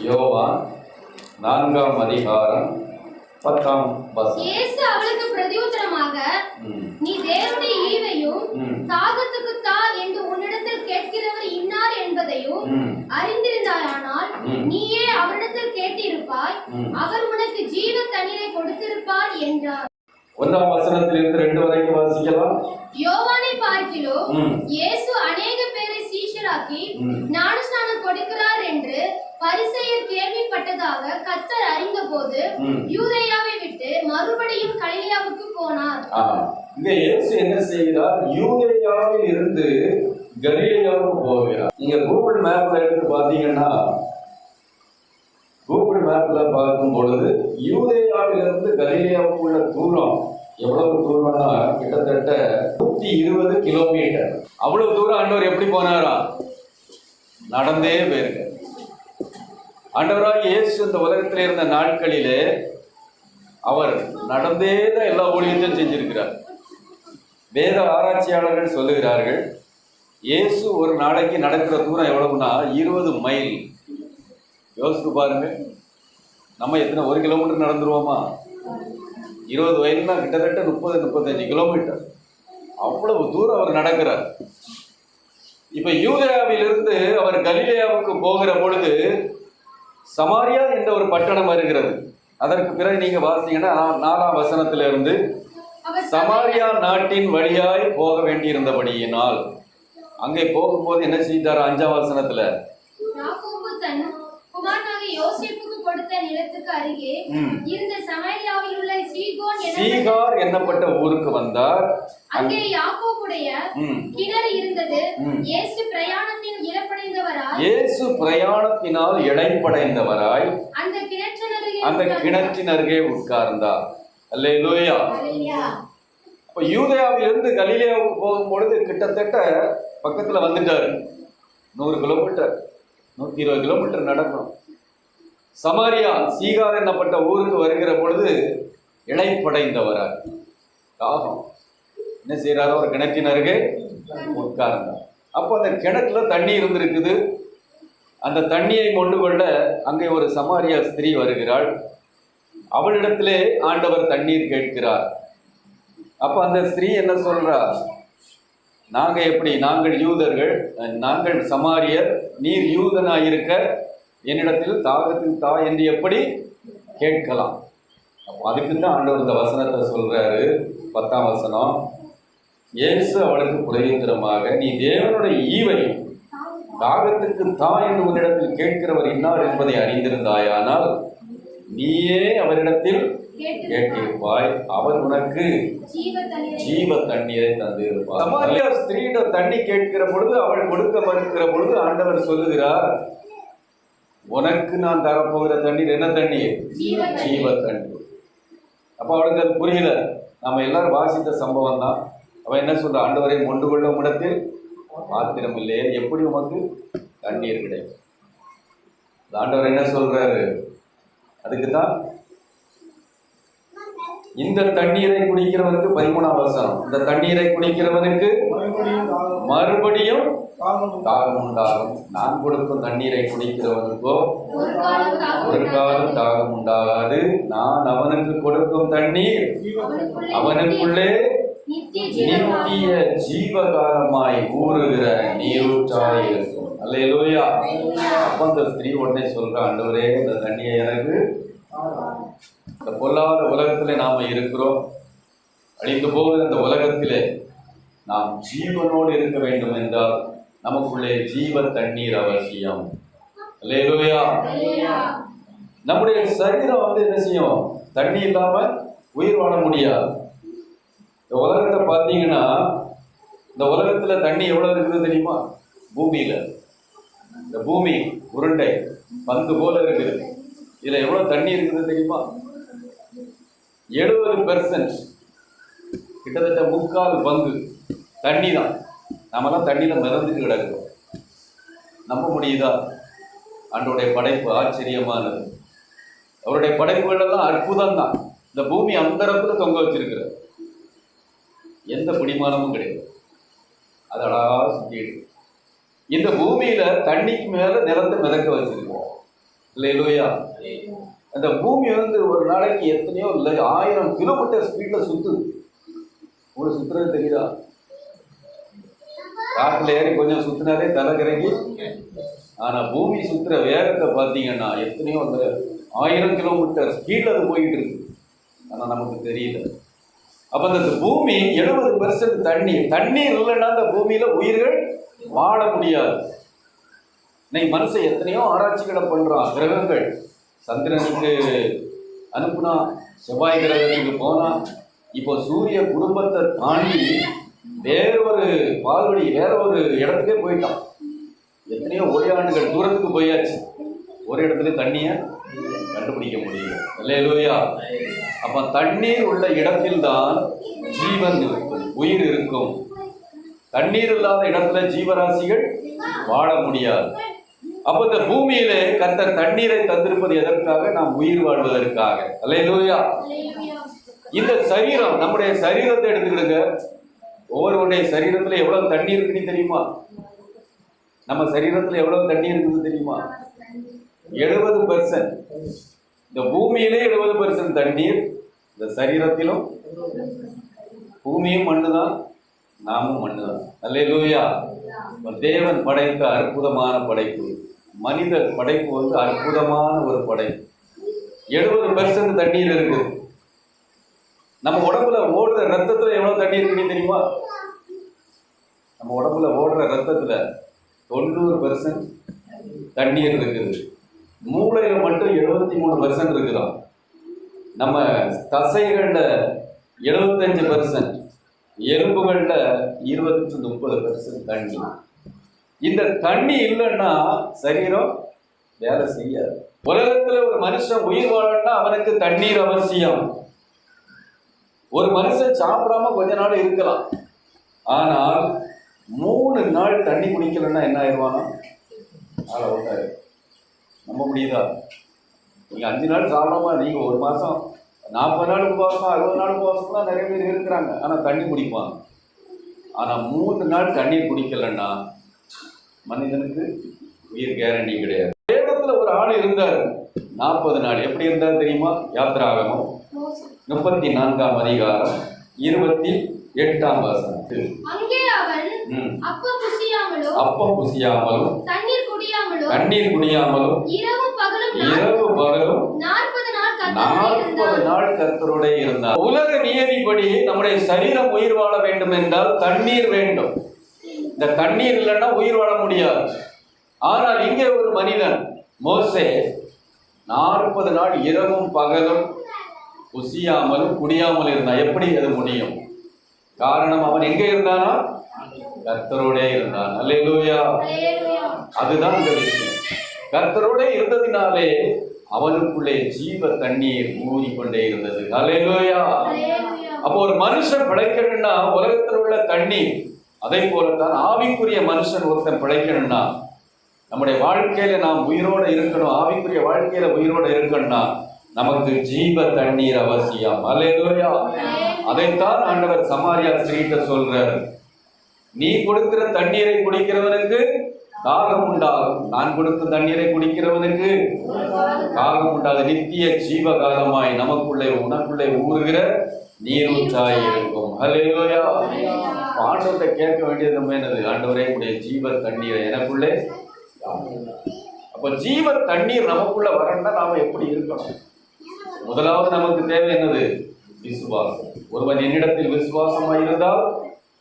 யோவான் 4ஆம் அதிகாரம் 10ஆம் வசனம். இயேசு அவளுக்கு பிரதியுத்தரமாக, நீ தேவனுடைய ஈவையும் தாகத்துக்கு தா என்று உன்னிடத்தில் கேட்கிறவர் இன்னார் என்பதையும் அறிந்திருந்தாயானால் நீயே அவரிடத்தில் கேட்டிருப்பாய், அவர் உனக்கு ஜீவ தண்ணீரை கொடுத்திருப்பார் என்றார். 1ஆம் வசனத்திலிருந்து 2 வரைக்கும் வாசிக்கலாம். யோவானை பார்க்கிலும் இயேசு அநேக பேரை சீஷராக்கி ஞானஸ்நானம் கொடுக்கிறார் என்று பரிசேயர் கேள்விப்பட்டதாக கர்த்தர் அறிந்தபோது யூதேயாவை விட்டு மறுபடியும் கலிலேயாவுக்கு போனார். இங்க இயேசு என்ன செய்கிறார்? யூதேயாவில் இருந்து கலிலேயாவுக்கு போகிறார். நீங்க கூகுள் மேப்ல எடுத்து பாத்தீங்கன்னா, கூகுள் மேப்ல பார்க்கும் பொழுது யூதேயாவிலிருந்து கலிலேயாவுக்கு உள்ள தூரம் எவ்வளவு தூரம்னா கிட்டத்தட்ட 120 கிலோமீட்டர். அவ்வளவு தூரம் ஆண்டவர் எப்படி போனாரா? நடந்தே போயிருக்க. ஆண்டவராக இயேசு இந்த உலகத்தில் இருந்த நாட்களிலே அவர் நடந்தே தான் எல்லா ஊழியத்தையும் செஞ்சிருக்கிறார். வேத ஆராய்ச்சியாளர்கள் சொல்லுகிறார்கள், இயேசு ஒரு நாளைக்கு நடக்கிற தூரம் எவ்வளவுனா 20 மைல். யோசித்து பாருங்க, நம்ம எத்தனை 1 கிலோமீட்டர் நடந்துருவோமா? 20 மைல்னா கிட்டத்தட்ட 30-35 கிலோமீட்டர். அவ்வளவு தூரம் அவர் நடக்கிறார். இப்ப யூதேயாவிலிருந்து அவர் கலிலேயாவுக்கு போகிற பொழுது சமாரியா என்ற ஒரு பட்டணம் வருகிறது. அதற்கு பிறகு நீங்க வாசிங்கன்னா 4ஆம் வசனத்திலிருந்து, சமாரியா நாட்டின் வழியாய் போக வேண்டியிருந்தபடியினால் அங்கே போகும்போது என்ன செய்தார்? 5ஆம் வசனத்துல, யாக்கோபு தன் குமாரனாகிய யோசேப்புக்கு கொடுத்த நிலத்துக்கு அருகே இருந்த சமாரியாவில் உள்ள சீகார் என்னப்பட்ட ஊருக்கு வந்தார். அங்கே யாக்கோபுடைய கிணறு இருந்தது. இயேசு பிரயாணத்தினால் இளைப்படைந்தவராய் அந்த கிணற்றின் அருகே உட்கார்ந்தார். அல்லேலூயா. அப்ப யூதேயாவிலிருந்து கலிலேயாவுக்கு போகும் பொழுது கிட்டத்தட்ட பக்கத்துல வந்துட்டாரு. 100 கிலோமீட்டர் 120 கிலோமீட்டர் நடக்கணும். சமாரியா சீகார் என்னப்பட்ட ஊருக்கு வருகிற பொழுது இளைப்படைந்தவராய் தாகம் என்ன செய்யறாரோ ஒரு கிணற்றின் அருகே உட்கார்ந்தார். அப்போ அந்த கிணத்துல தண்ணி இருந்திருக்குது. அந்த தண்ணியை கொண்டு கொள்ள அங்கே ஒரு சமாரியா ஸ்திரீ வருகிறாள். அவளிடத்திலே ஆண்டவர் தண்ணீர் கேட்கிறார். அப்ப அந்த ஸ்திரீ என்ன சொல்றா? நாங்கள் யூதர்கள், நாங்கள் சமாரியர், நீர் யூதனாயிருக்க என்னிடத்தில் தாகத்தில் தா என்று எப்படி கேட்கலாம்? அதுக்கு தான் ஆண்டவர் இந்த வசனத்தை சொல்றாரு. 10ஆம் வசனம், இயேசு அவளுக்கு பிரதியுத்தரமாக, நீ தேவனுடைய ஈவையும் தாகத்துக்கு தா என்று உன்னிடத்தில் கேட்கிறவர் இன்னார் என்பதை அறிந்திருந்தாயானால் நீயே அவரிடத்தில் கேட்டிருப்பாய், அவர் உனக்கு ஜீவ தண்ணீரை தந்து இருப்பார். சமாரியா ஸ்திரீட தண்ணி கேட்கிற பொழுது, அவள் கொடுக்க மறுக்கிற பொழுது ஆண்டவர் சொல்லுகிறார், உனக்கு நான் தரப்போகிற தண்ணீர் என்ன தண்ணீர்? ஜீவ தண்ணீர். அப்ப அவளுக்கு அது புரியல. நம்ம எல்லாரும் வாசித்த சம்பவம் தான். அவன் என்ன சொல்ற? ஆண்டவரை மொண்டு கொள்ளும் இடத்தில் பாத்திரம் இல்லையே, எப்படி உமக்கு தண்ணீர் கிடைக்கும்? ஆண்டவர் என்ன சொல்றாரு? அதுக்குதான் இந்த தண்ணீரை குடிக்கிறவனுக்கு 13ஆம் வசனம், இந்த தண்ணீரை குடிக்கிறவனுக்கு மறுபடியும் தாகம் உண்டாகும். நான் கொடுக்கும் தண்ணீரை குடிக்கிறவனுக்கோ ஒரு காலம் தாகம் உண்டாகாது. நான் அவனுக்கு கொடுக்கும் தண்ணீர் அவனுக்குள்ளே நித்திய ஜீவகாரமாய் ஊறுகிற நீரூற்றாய் இருக்கும். அல்லேலூயா. அப்ப அந்த ஸ்திரீ உடனே சொல்ற, ஆண்டவரே இந்த தண்ணியை எனக்கு, இந்த பொல்லாத உலகத்திலே நாம இருக்கிறோம், அழிந்து போகிற இந்த உலகத்திலே நாம் ஜீவனோடு இருக்க வேண்டும் என்றால் நமக்குள்ளே ஜீவ தண்ணீர் அவசியம். அல்லேலூயா. நம்முடைய சரீரம் என்ன செய்யும்? தண்ணி இல்லாம உயிர் வாழ முடியாது. இந்த உலகத்தை பார்த்தீங்கன்னா, இந்த உலகத்துல தண்ணி எவ்வளவு இருக்குது தெரியுமா? பூமியில இந்த பூமி உருண்டை பந்து போல இருக்குது. இதுல எவ்வளவு தண்ணி இருக்குது தெரியுமா? 70%, கிட்டத்தட்ட 3/4 பங்கு தண்ணி தான். நாமெல்லாம் தண்ணியில மிதந்துட்டு கிடக்கிறோம். நம்ப முடியுதா? ஆண்டவருடைய படைப்பு ஆச்சரியமானது. அவருடைய படைப்புகள் எல்லாம் அற்புதம் தான். இந்த பூமி அந்த இடத்துல தொங்க வச்சிருக்கிறார். எந்த பிடிமானமும் கிடையாது. அது அழகா சுத்திட்டு இந்த பூமியில தண்ணிக்கு மேல நிலத்தை மிதக்க வச்சிருக்கோம். அல்லேலூயா. அந்த பூமி வந்து ஒரு நாளைக்கு எத்தனையோ 1000 கிலோமீட்டர் ஸ்பீட்ல சுத்துது. உங்களுக்கு சுத்துறது தெரியுதா? காட்டுல ஏறி கொஞ்சம் சுத்தினாலே தலை கிறங்கி. ஆனா பூமி சுத்துற வேகத்தை பார்த்தீங்கன்னா எத்தனையோ 1000 கிலோமீட்டர் ஸ்பீட்ல அது போயிட்டு இருக்கு. ஆனா நமக்கு தெரியல. அப்ப அந்த பூமி 70% தண்ணீர். தண்ணீர் இல்லைன்னா அந்த பூமியில உயிர்கள் வாழ முடியாது. இன்னைக்கு மனுஷன் எத்தனையோ ஆராய்ச்சிகளை பண்றான். கிரகங்கள் சந்திரனுக்கு அனுப்புனா, செவ்வாய் கிரகத்துக்கு போனா, இப்போ சூரிய குடும்பத்தை தாண்டி வேற ஒரு பால்வழி வேற ஒரு இடத்துக்கே போயிட்டான். எத்தனையோ ஒளியாண்டுகள் தூரத்துக்கு போயாச்சு. ஒரு இடத்துல தண்ணியை கண்டுபிடிக்க முடியல. அல்லேலூயா. அப்ப தண்ணீர் உள்ள இடத்தில் தான் ஜீவன் இருக்கும், உயிர் இருக்கும். தண்ணீர் இல்லாத இடத்துல ஜீவராசிகள் வாழ முடியாது. அப்ப இந்த பூமியிலே கர்த்தர் தண்ணீரை தந்திருப்பது எதற்காக? நாம் உயிர் வாழ்வதற்காக. அல்லேலூயா. இந்த சரீரம், நம்முடைய சரீரத்தை எடுத்துக்கிடுங்க. ஒவ்வொருவருடைய சரீரத்துல எவ்வளவு தண்ணி இருக்குன்னு தெரியுமா? நம்ம சரீரத்துல எவ்வளவு தண்ணி இருக்குது தெரியுமா? 70%. இந்த பூமியிலே 70% தண்ணீர். இந்த சரீரத்திலும் பூமியும் மண்ணுதான், நாமும் மண்ணுதான். அல்லேலூயா. தேவன் படைத்த அற்புதமான படைப்பு. மனித படைப்பு வந்து அற்புதமான ஒரு படைப்பு. 70% தண்ணீர் இருக்குது. நம்ம உடம்புல ஓடுற ரத்தத்துல எவ்வளவு தண்ணி இருக்குன்னு தெரியுமா? நம்ம உடம்புல ஓடுற ரத்தத்துல 90% தண்ணீர் இருக்குது. மூளையில மட்டும் 73% இருக்குதான். நம்ம தசைகள்ல 75%, எலும்புகள்ல 20-30% தண்ணி. இந்த தண்ணி இல்லைன்னா சரீரம் வேலை செய்யாது. உலகத்துல ஒரு மனுஷன் உயிர் வாழணும்னா அவனுக்கு தண்ணீர் அவசியம். ஒரு மனுஷன் சாப்பிடாம கொஞ்ச நாள் இருக்கலாம். ஆனால் 3 நாள் தண்ணி குடிக்கலன்னா என்ன ஆயிடுவானா? நம்ப முடியுதா? நீங்க 5 நாள் சாப்பிடாம நீங்க ஒரு மாசம் 40 நாள் உபவாசம், 60 நாள் உபவாசம்லாம் நிறைய பேர் இருக்கிறாங்க. ஆனா தண்ணி குடிப்பாங்க. ஆனா 3 நாள் தண்ணீர் குடிக்கலன்னா மனிதனுக்கு உயிர் கேரண்டி கிடையாது. வேதத்துல ஒரு ஆள் இருந்தார் 40 நாள். எப்படி இருந்தார் தெரியுமா? யாத்திராகமம் 34ஆம் அதிகாரம் 28ஆம் வசனம். அங்கே அவன் அப்பம் புசியாமலும் தண்ணீர் குடியாமலும் இரவு பகலும் 40 நாள் கர்த்தரோட இருந்தார். உலக நியதிப்படி நம்முடைய சரீரம் உயிர் வாழ வேண்டும் என்றால் தண்ணீர் வேண்டும். இந்த தண்ணீர் இல்லைன்னா உயிர் வாழ முடியாது. ஆனால் இங்கே ஒரு மனிதன் மோசே 40 நாள் இரவும் பகலும் புசியாமலும் குடியாமல் இருந்தான். எப்படி அது முடியும்? காரணம், அவன் எங்க இருந்தானா? கர்த்தரோட இருந்தான். அல்லேலூயா. அதுதான் இந்த விஷயம். கர்த்தரோட இருந்ததினாலே அவனுக்குள்ளே ஜீவ தண்ணீர் ஊறிக்கொண்டே இருந்தது. அல்லேலூயா. அப்போ ஒரு மனுஷன் பிழைக்கணும்னா உலகத்தில் உள்ள தண்ணீர், அதே போலத்தான் ஆவிக்குரிய மனுஷன் ஒருத்தன் பிழைக்கணும்னா, நம்முடைய வாழ்க்கையில நாம் உயிரோட இருக்கணும், ஆவிக்குரிய வாழ்க்கையில உயிரோட இருக்கணும்னா நமக்கு ஜீவ தண்ணீர் அவசியம். அல்லேலூயா. அதைத்தான் ஆண்டவர் சமாரியா ஸ்திரீட்ட சொல்றார். நீ கொடுக்கிற தண்ணீரை குடிக்கிறவனுக்கு தாகம் உண்டாகும், நான் கொடுத்த தண்ணீரை குடிக்கிறவனுக்கு தாகம் உண்டாது. நித்திய ஜீவகாலமாய் நமக்குள்ளே உனக்குள்ளே ஊறுகிற நீரூற்றாய் இருக்கும். அல்லேலூயா. ஆண்டவரை கேட்க வேண்டியது நம்ம என்னது? ஆண்டவரே உடைய ஜீவ தண்ணீரை எனக்குள்ளே. அப்ப ஜீவ தண்ணீர் நமக்குள்ள வரணும்னா நாம எப்படி இருக்கணும்? முதலாவது நமக்கு தேவை என்னது? விசுவாசம். ஒருவன் என்னிடத்தில் விசுவாசமாய் இருந்தால்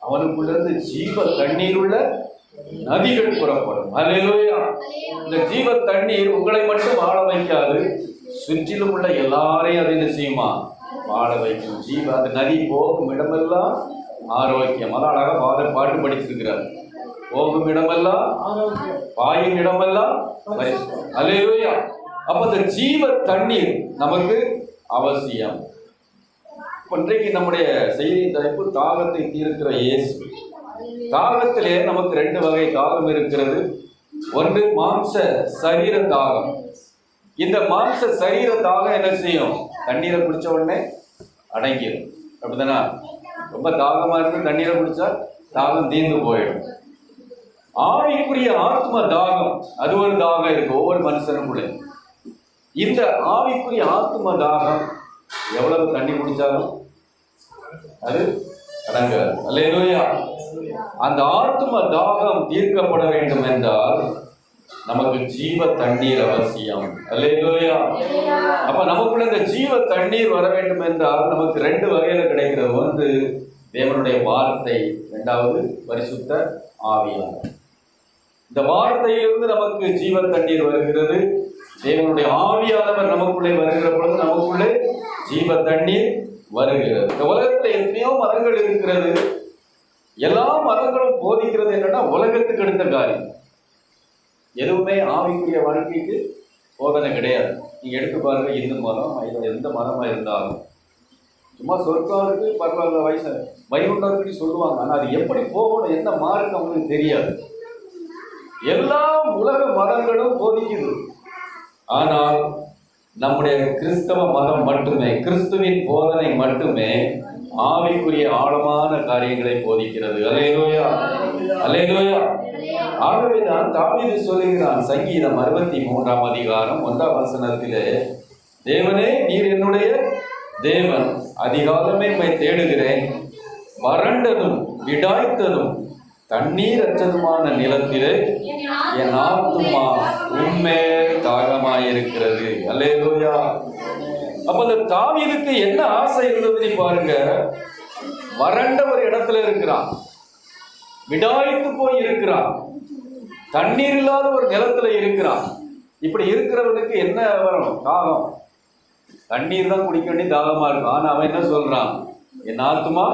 அவனுக்குள்ளிருந்து ஜீவ தண்ணீர் உள்ள நதிகள் புறப்படும். அல்லேலூயா. இந்த ஜீவ தண்ணீர் உங்களை மட்டும் வாழ வைக்காது, சுற்றிலும் உள்ள எல்லாரையும் அதை என்ன செய்யுமா? வாழ வைக்கும். ஜீவ அந்த நதி போகும் இடமெல்லாம் ஆரோக்கியம். அதான் அழகா பாட்டு படிச்சிருக்கிறார். போகும் இடமெல்லாம் பாயும் இடமெல்லாம். அல்லேலூயா. அப்ப இந்த ஜீவ தண்ணீர் நமக்கு அவசியம். இன்றைக்கு நம்முடைய செய்தி தலைப்பு தாகத்தை தீர்க்கிற இயேசு. தாகத்திலே நமக்கு 2 வகை தாகம் இருக்கிறது. ஒன்று மாம்ச சரீர தாகம். இந்த மாம்ச சரீர தாகம் என்ன செய்யும்? தண்ணீரை குடிச்ச உடனே அடங்கிடும். அப்படிதானா? ரொம்ப தாகமா இருக்கு, தண்ணீரை குடிச்சா தாகம் தீர்ந்து போயிடும். ஆவிக்குரிய ஆத்ம தாகம், அது ஒரு தாகம் இருக்கு ஒவ்வொரு மனுஷனுக்குள்ளே. இந்த ஆவிக்குரிய ஆத்ம தாகம் எவ்வளவு தண்ணி குடிச்சாலும் அது அடங்காது. அல்லேலூயா. அந்த ஆத்ம தாகம் தீர்க்கப்பட வேண்டும் என்றால் நமக்கு ஜீவ தண்ணீர் அவசியம். அல்லேலூயா. அப்ப நமக்குள்ள இந்த ஜீவ தண்ணீர் வர வேண்டும் என்றால் நமக்கு 2 வகையில கிடைக்கிறது. ஒன்று தேவனுடைய வார்த்தை, இரண்டாவது பரிசுத்த ஆவியானவர். இந்த வார்த்தையிலிருந்து நமக்கு ஜீவ தண்ணீர் வருகிறது. தேவனுடைய ஆவியானவர் நமக்குள்ளே வருகிற பொழுது நமக்குள்ளே ஜீவ தண்ணீர் வருகிறது. இந்த உலகத்துல எத்தனையோ மதங்கள் இருக்கிறது. எல்லா மதங்களும் போதிக்கிறது என்னன்னா உலகத்துக்கு எடுத்த காரியம். எதுவுமே ஆவிக்குரிய வாழ்க்கைக்கு போதனை கிடையாது. நீங்க எடுத்து பாருங்க, இந்து மதம் எந்த மதமா இருந்தாலும் சும்மா சொற்காலுக்கு பரவாயில்ல, வயசு வைகுண்டருக்கு சொல்லுவாங்க. ஆனா அது எப்படி போகணும், என்ன மார்க்கம் அவங்களுக்கு தெரியாது. எல்லா உலக மதங்களும் போதிக்குது. ஆனால் நம்முடைய கிறிஸ்தவ மதம் மட்டுமே, கிறிஸ்துவின் போதனை மட்டுமே ஆவிக்குரிய ஆழமான காரியங்களை போதிக்கிறது. அல்லேலூயா, அல்லேலூயா. ஆகவேதான் தாவீது சொல்லுகிறான் சங்கீதம் 63ஆம் அதிகாரம் 1ஆம் வசனத்திலே, தேவனே நீர் என்னுடைய தேவன், அதிகாலமே உம்மை தேடுகிறேன், வறண்டதும் விடாய்த்ததும் தண்ணீர் அற்றதுமான நிலத்திலே என் ஆத்துமா உம்மேல் தாகமாயிருக்கிறது. அல்லேலூயா. அப்ப அந்த தாவீதுக்கு என்ன ஆசை இருந்தது பாருங்க. வறண்ட ஒரு இடத்துல இருக்கிறான், விடாய்த்து போய் இருக்கிறான், தண்ணீர் இல்லாத ஒரு நிலத்துல இருக்கிறான். இப்படி இருக்கிறவனுக்கு என்ன வரணும்? தாகம். தண்ணீர் தான் குடிக்க வேண்டிய தாகமா இருக்கும். ஆனா அவன் என்ன சொல்றான்? என் ஆத்துமா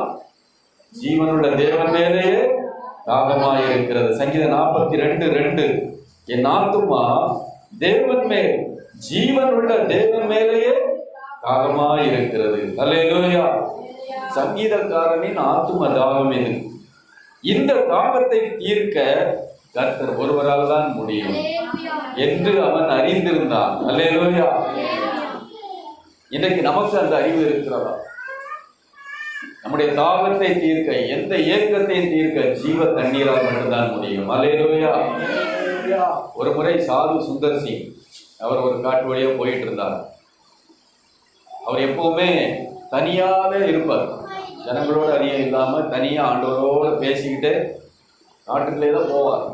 ஜீவனுள்ள தேவன் மேலேயே தாகமாய் இருக்கிறது. சங்கீதம் 42:2, என் ஆத்துமா தேவன் மேல், ஜீவனுள்ள தேவன் மேலேயே தாகமாய் இருக்கிறது. அல்லேலூயா. சங்கீதக்காரனின் ஆத்தும தாகம் இது. இந்த தாகத்தை தீர்க்க கர்த்தர் ஒருவரால் தான் முடியும் என்று அவன் அறிந்திருந்தான். அல்லேலூயா. இன்றைக்கு நமக்கு அந்த அறிவு இருக்கிறதா? நம்முடைய தாகத்தை தீர்க்க, எந்த ஏக்கத்தையும் தீர்க்க ஜீவ தண்ணீரால் மட்டும்தான் முடியும். அல்லேலூயா. ஒரு முறை சாது சுந்தர் சிங் அவர் ஒரு காட்டு வழியா போயிட்டு இருந்தார். அவர் எப்பவுமே தனியாவே இருப்பார், ஜனங்களோட அதிகம் இல்லாம தனியா ஆண்டவரோட பேசிக்கிட்டு காட்டுக்குள்ளே தான் போவார்.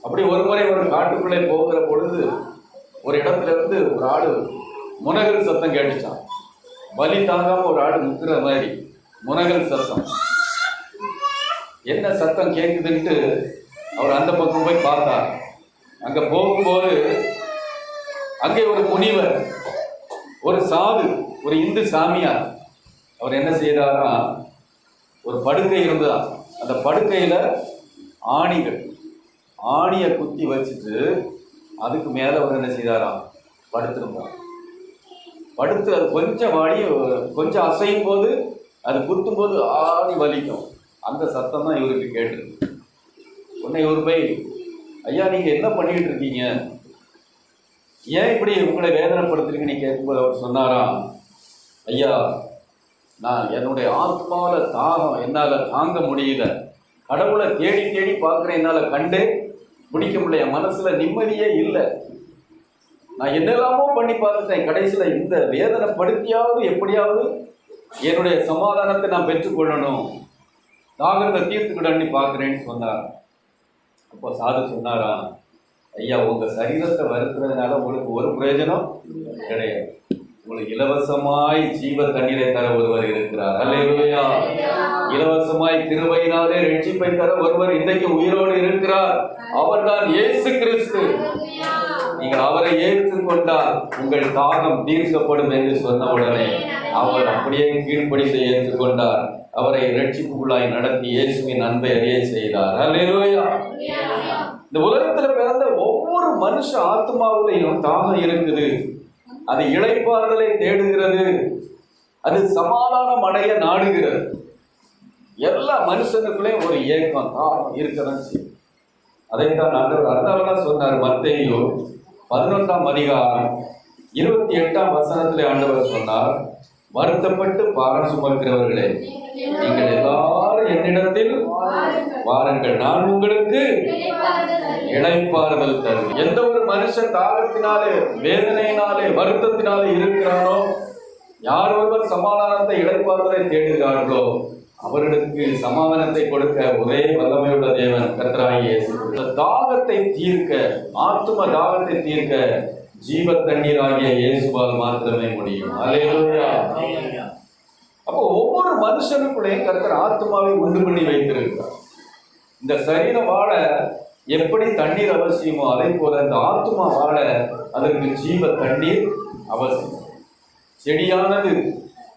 அப்படி ஒரு முறை ஒரு காட்டுக்குள்ளே போகிற பொழுது ஒரு இடத்துல இருந்து ஒரு ஆடு முனகல் சத்தம் கேட்டுச்சான். வலி தாங்காம ஒரு ஆடு முத்துற மாதிரி முனகல் சத்தம். என்ன சத்தம் கேட்குதுன்ட்டு அவர் அந்த பக்கம் போய் பார்த்தார். அங்க போகும்போது அங்கே ஒரு முனிவர், ஒரு சாது, ஒரு இந்து சாமியார், அவர் என்ன செய்தாரா, ஒரு படுக்கை இருந்ததா, அந்த படுக்கையில ஆணியை குத்தி வச்சுட்டு அதுக்கு மேல அவர் என்ன செய்தாரா, படுத்திருந்தார். படுத்து அது கொஞ்சம் கொஞ்சம் அசையும் போது, அது குத்தும் போது ஆணி வலிக்கும். அந்த சத்தம் தான் இவருக்கு கேட்டிருக்கு. உடனே இவர் போய், ஐயா நீங்க என்ன பண்ணிட்டு இருக்கீங்க, ஏன் இப்படி உங்களை வேதனைப்படுத்துறீங்கன்னு கேட்கும்போது அவர் சொன்னாராம், ஐயா நான் என்னுடைய ஆத்மாவில் தாகம் என்னால் தாங்க முடியல, கடவுளை தேடி தேடி பார்க்குறேன், என்னால் கண்டே பிடிக்க முடியல, என் மனசுல நிம்மதியே இல்லை, நான் என்னெல்லாமோ பண்ணி பார்த்துட்டேன், கடைசியில் இந்த வேதனைப்படுத்தியாவது எப்படியாவது என்னுடைய சமாதானத்தை நான் பெற்றுக்கொள்ளணும், தாகத்தை தீர்த்துக்கிடன்னு பார்க்குறேன்னு சொன்னார். அப்போ சாது சொன்னாரா, ஐயா உங்க சரீரத்தை வருத்துறதுனால உங்களுக்கு ஒரு பிரயோஜனம் கிடையாது, உங்களுக்கு இலவசமாய் ஜீவ தண்ணீரை தர ஒருவர் இருக்கிறார். அல்லேலூயா. இலவசமாய் கிருபையினாலே ரட்சிப்பை தர ஒருவர் இன்றைக்கு உயிரோடு இருக்கிறார். அவர்தான் இயேசு கிறிஸ்து. நீங்கள் அவரை ஏற்றுக்கொண்டால் உங்கள் தாகம் தீர்க்கப்படும் என்று சொன்ன உடனே அவர் அப்படியே கீழ்ப்படிந்து ஏற்றுக்கொண்டார். அவரை ரட்சிப்புக்குள்ளாய் நடத்தி இயேசுவின் அன்பை அறிய செய்தார். அல்லேலூயா. இந்த உலகத்துல பிறந்த ஒவ்வொரு மனுஷ ஆத்மாவிலையும் தாகம் இருக்குது. அது இளைப்பாறுதலை தேடுகிறது, அது சமாதானம் அடைய நாடுகிறது. எல்லா மனுஷனுக்குள்ளேயும் ஒரு ஏக்கம் தாகம் இருக்கதான் செய்யும். அதைத்தான் ஆண்டவர் அதனாலதான் சொன்னார். மத்தேயு 11ஆம் அதிகாரம் 28ஆம் வசனத்திலே ஆண்டவர் சொன்னார், வருத்தப்பட்டு பாரம் சுமக்கிறவர்களே நீங்கள் எல்லாரும் என்னிடத்தில் வாருங்கள், நான் உங்களுக்கு இளைப்பாறுதல் தருவேன். எந்த ஒரு மனுஷன் தாகத்தினாலே, வேதனையினாலே, வருத்தத்தினாலே இருக்கிறானோ, யார் ஒருவர் சமாதானத்தை இளைப்பாறுதலை தேடுகிறார்களோ அவர்களுக்கு சமாதானத்தை கொடுக்க ஒரே வல்லமையுள்ள தேவன் கர்த்தராகிய இயேசு. தாகத்தை தீர்க்க, ஆத்தும தாகத்தை தீர்க்க ஜீவ தண்ணீராகிய இயேசுவால் மாத்திரமே முடியும். அல்லேலூயா. அப்போ ஒவ்வொரு மனுஷனுக்குள்ளேயும் கர்த்தர் ஆத்மாவை உண்டு பண்ணி வைத்திருக்கிறார். இந்த சரீரம் வாழ எப்படி தண்ணீர் அவசியமோ அதே போல இந்த ஆத்மா வாழ அதற்கு ஜீவ தண்ணீர் அவசியம். செடியானது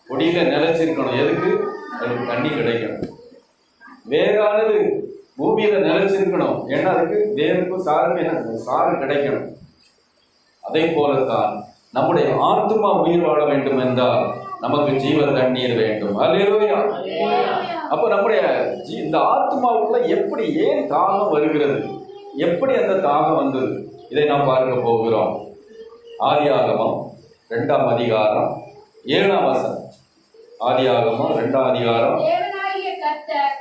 கொடியில நிலைச்சிருக்கணும். எதுக்கு? அதுக்கு தண்ணி கிடைக்கணும். வேறானது பூமியில நிலைச்சிருக்கணும். ஏன்னா அதுக்கு வேருக்கும் சாருக்கும் என்ன? சாறு கிடைக்கணும். அதே போலத்தான் நம்முடைய ஆத்மா உயிர் வாழ வேண்டும் என்றால் நமக்கு ஜீவ தண்ணீர் வேண்டும். அல்லேலூயா. அப்ப நம்முடைய இந்த ஆத்மாவுக்குள்ள எப்படி, ஏன் தாகம் வருகிறது, எப்படி அந்த தாகம் வந்தது, இதை நாம் பார்க்க போகிறோம். ஆதியாகமம் 2ஆம் அதிகாரம் 7ஆம் வசனம். ஆதியாகமம் 2ஆம் அதிகாரம். தேவனாகிய கர்த்தர்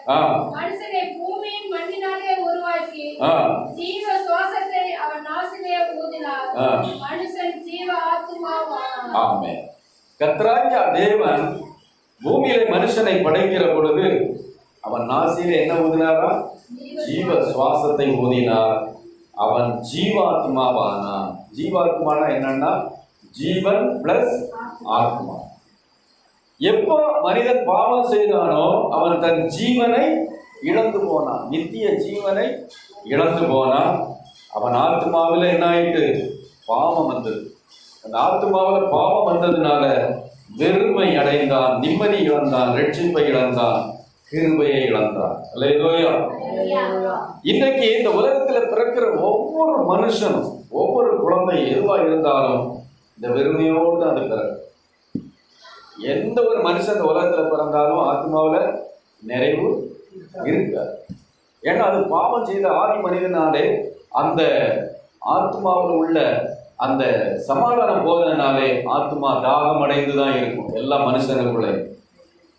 மனுஷனை பூமியின் மண்ணினாலே உருவாக்கி ஜீவ சுவாசத்தை அவன் நாசிலே ஊதினார். மனுஷன் ஜீவ ஆத்துமாவானான். ஆமென். கர்த்தராகிய தேவன் பூமியிலே மனுஷனை படைக்கிற பொழுது அவன் நாசிலே என்ன ஊதினாரா? ஜீவ சுவாசத்தை ஊதினார். அவன் ஜீவாத்மாவானான். ஜீவாத்மானா என்னன்னா ஜீவன் பிளஸ் ஆத்மா. எப்போ மனிதன் பாவம் செய்தானோ அவன் தன் ஜீவனை இழந்து போனான். நித்திய ஜீவனை இழந்து போனான். அவன் ஆத்மாவில் என்ன ஆயிட்டு? பாவம் வந்தது. அந்த ஆத்மாவில் பாவம் வந்ததுனால வெறுமை அடைந்தான், நிம்மதி இழந்தான், ரட்சிப்பை இழந்தான், கிருபையை இழந்தான். அல்லேலூயா. இன்னைக்கு இந்த உலகத்துல பிறக்கிற ஒவ்வொரு மனுஷனும், ஒவ்வொரு குழந்தை எதுவா இருந்தாலும் இந்த வெறுமையோடு தான் அது பிறகு. எந்த ஒரு மனுஷன் இந்த உலகத்துல பிறந்தாலும் ஆத்மாவில நிறைவு இருக்காது. ஏன்னா அது பாவம் செய்த ஆதி மனிதனாலே அந்த ஆத்மாவில் உள்ள அந்த சமாதானம் போதனாலே ஆத்மா தாகம் அடைந்துதான் இருக்கும் எல்லா மனுஷனுக்குள்ளே.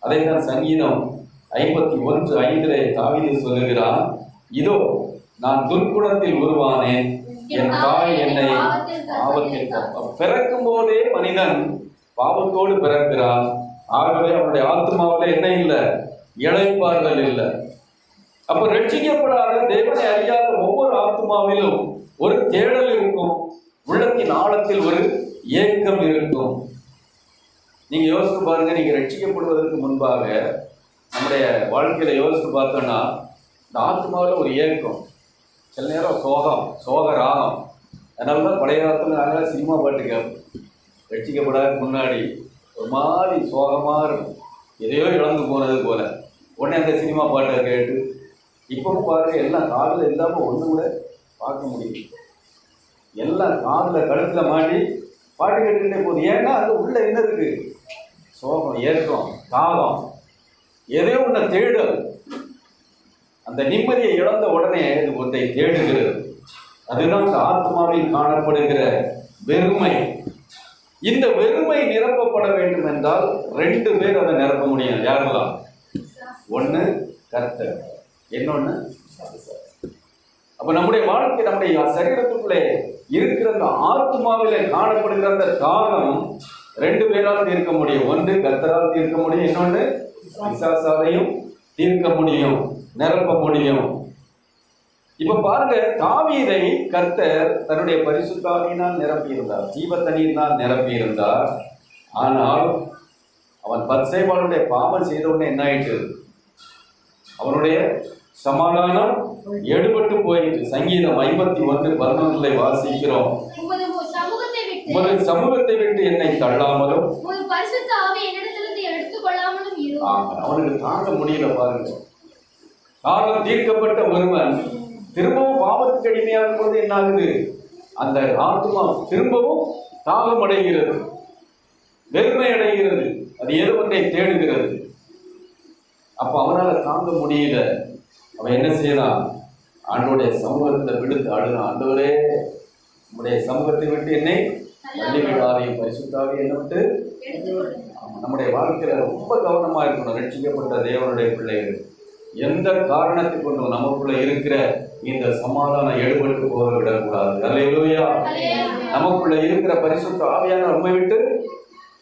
அதை தான் சங்கீதம் 51:5 தாவீது சொல்லுகிறான், இதோ நான் துர்க்குணத்தில் உருவானேன், என் தாய் என்னை பாவத்தில். பிறக்கும் போதே மனிதன் பாவத்தோடு பிறக்கிறான். ஆகவே அவனுடைய ஆத்மாவில் என்ன இல்லை? இளைப்பாறுதல் இல்லை. அப்ப ரட்சிக்கப்படாத தேவனை அறியாத ஒவ்வொரு ஆத்மாவிலும் ஒரு தேடல் இருக்கும். உள்ளத்தின் ஆழத்தில் ஒரு ஏக்கம் இருக்கும். நீங்க யோசித்து பாருங்க. நீங்க ரட்சிக்கப்படுவதற்கு முன்பாக நம்முடைய வாழ்க்கையில யோசித்து பார்த்தோம்னா இந்த ஆத்மாவில் ஒரு ஏக்கம், சில நேரம் சோக ராகம். அதனாலதான் பழைய காலத்துல நாங்கள் சினிமா பாட்டு கேட்போம். ரட்சிக்கப்படாத முன்னாடி ஒரு மாதிரி சோகமா இருக்கும், எதையோ இழந்து போனது போல. உடனே அந்த சினிமா பாட்டை கேட்டு இப்பவும் பாருங்க, எல்லாம் காதில் இல்லாம ஒண்ணு கூட பார்க்க முடியும். எல்லாம் காதில் கழுத்துல மாட்டி பாட்டு கேட்டுக்கிட்டே போகுது. ஏன்னா அது உள்ள என்ன இருக்கு? சோகம், ஏக்கம், தாகம், எதையோ ஒன்றை தேடல். அந்த நிம்மதியை இழந்த உடனே இது ஒன்றை தேடுகிறது. அதுதான் அந்த ஆத்மாவில் காணப்படுகிற வெறுமை. இந்த வெறுமை நிரப்பப்பட வேண்டும் என்றால் 2 பேர் அதை நிரப்ப முடியும். யாரெல்லாம்? ஒண்ணு கர்த்தர், இன்னொன்னு. அப்ப நம்முடைய வாழ்க்கை, நம்முடைய சரீரத்துக்குள்ளே இருக்கிற அந்த ஆத்மாவிலே காணப்படுகிற அந்த தாகம் 2 பேரால் தீர்க்க முடியும். ஒன்று கர்த்தரால் தீர்க்க முடியும், இன்னொன்று பிசாசாலையும் தீர்க்க முடியும், நிரப்ப முடியும். இப்ப பாருங்க, தாவீதை கர்த்தர் தன்னுடைய பரிசுத்தாவியினால் நிரப்பியிருந்தார், ஜீவ தண்ணீரினால் நிரப்பியிருந்தார். ஆனால் அவன் பத்சேபாளுடைய பாவம் செய்த உடனே என்ன ஆயிட்டு? அவனுடைய சமாதானம் எடுபட்டு போயிட்டு. சங்கீதம் 51:11 வாசிக்கிறோம், உமது சமூகத்தை விட்டு என்னை தள்ளாமலும் அவனுக்கு தாங்க முடியல. பாருங்க, தாகம் தீர்க்கப்பட்ட ஒருவன் திரும்பவும் பாவத்துக்கு அடிமையாகும் போது என்ன ஆகுது? அந்த ஆத்மா திரும்பவும் தாகம் அடைகிறது, வெறுமை அடைகிறது, அது ஏதோ ஒன்றை தேடுகிறது. அப்ப அவனால தாங்க முடியல. அவன் என்ன செய்யறான்? ஆண்டோடைய சமூகத்தை விடுத்து அழுகிறான், ஆண்டவரே நம்முடைய சமூகத்தை விட்டு என்னை தள்ளிவிடாதையும், பரிசுத்தாவே என்ன விட்டு. நம்முடைய வாழ்க்கையில ரொம்ப கவனமா இருக்கணும். ரட்சிக்கப்பட்ட தேவனுடைய பிள்ளைகள் எந்த காரணத்தை கொண்டும் நமக்குள்ள இருக்கிற இந்த சமாதானம் எடுபட்டு போக விடக்கூடாது. அல்லேலூயா. நமக்குள்ள இருக்கிற பரிசுத்த ஆவியான நம்மை விட்டு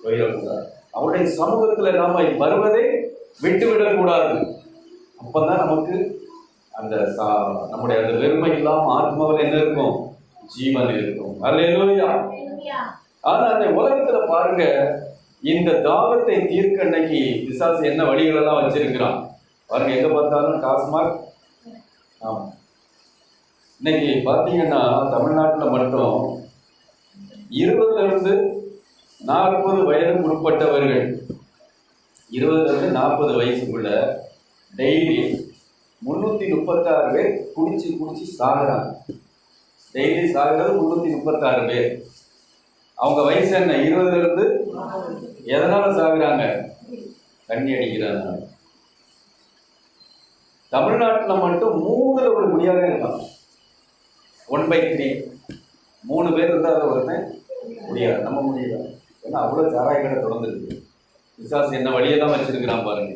போயிடக்கூடாது. அவருடைய சமூகத்துல நாம வருவதை விட்டு விடக்கூடாது. அப்பதான் நமக்கு அந்த நம்முடைய அந்த வெறுமை இல்லாம ஆத்மாவில் என்ன இருக்கும்? ஜீவன் இருக்கும். அல்லேலூயா. ஆனா அந்த உலகத்துல பாருங்க, இந்த தாகத்தை தீர்க்க இன்னைக்கு பிசாசு என்ன வழிகள் எல்லாம் வச்சிருக்கிறான் பாருங்க. எங்க பார்த்தாலும் டாஸ்மாக். ஆமா, இன்னைக்கு பார்த்தீங்கன்னா தமிழ்நாட்டில் மட்டும் 20 to 40 வயதுக்கு உட்பட்டவர்கள், 20 to 40 வயசுக்குள்ள டெய்லி 336 பேர் குடிச்சு சாகுறாங்க. டெய்லி சாகுறது 336 பேர். அவங்க வயசு என்ன? 20 எதனால சாகுறாங்க? தண்ணி அடிக்கிறாங்க. தமிழ்நாட்டில் மட்டும் 3 ஒரு குடியாக இருக்காங்க. 1/3 3 பேர் இருந்தால் அதை ஒருத்தன் முடியாது. நம்ம முடியல. ஏன்னா அவ்வளோ சாராய கடை தொடர்ந்துருக்கு. பிசாசு என்ன வழியெல்லாம் வச்சிருக்கிறான் பாருங்க.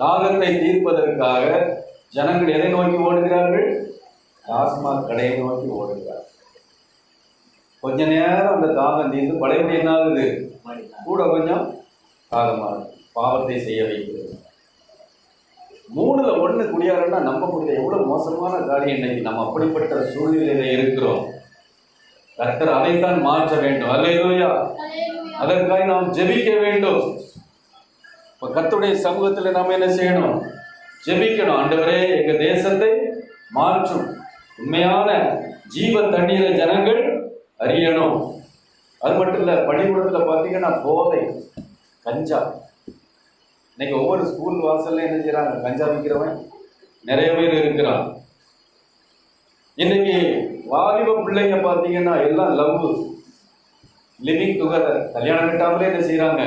தாகத்தை தீர்ப்பதற்காக ஜனங்கள் எதை நோக்கி ஓடுகிறார்கள்? டாஸ்மாக் கடையை நோக்கி ஓடுகிறார்கள். கொஞ்ச நேரம் அந்த தாகம் தீர்ந்து பழையபடி என்ன ஆகுது? கூட கொஞ்சம் தாகமாக பாவத்தை செய்ய வைக்கிறது. 3ல் 1 குடியாரன்னா நம்ப முடியல. எவ்வளவு மோசமான காரியம் இன்னைக்கு. நம்ம அப்படிப்பட்ட சூழ்நிலையில இருக்கிறோம். கர்த்தர் அதைத்தான் மாற்ற வேண்டும். அல்லேலூயா. அதற்காக நாம் ஜெபிக்க வேண்டும். இப்ப கர்த்தருடைய சமூகத்துல நாம என்ன செய்யணும்? ஜெபிக்கணும். ஆண்டவரே, எங்க தேசத்தை மாற்றும். உண்மையான ஜீவ தண்ணீரை ஜனங்கள் அறியணும். அது மட்டும் இல்ல, பள்ளிக்கூடத்துல பாத்தீங்கன்னா போதை, கஞ்சா. இன்னைக்கு ஒவ்வொரு ஸ்கூல் வாசல்ல என்ன செய்யறாங்க? கஞ்சா விற்கிறவன் நிறைய பேர் இருக்கிறான். இன்னைக்கு வாலிப பிள்ளைங்க பார்த்தீங்கன்னா எல்லாம் லிவிங் டுகெதர், கல்யாணம் கட்டாமலே என்ன செய்யறாங்க?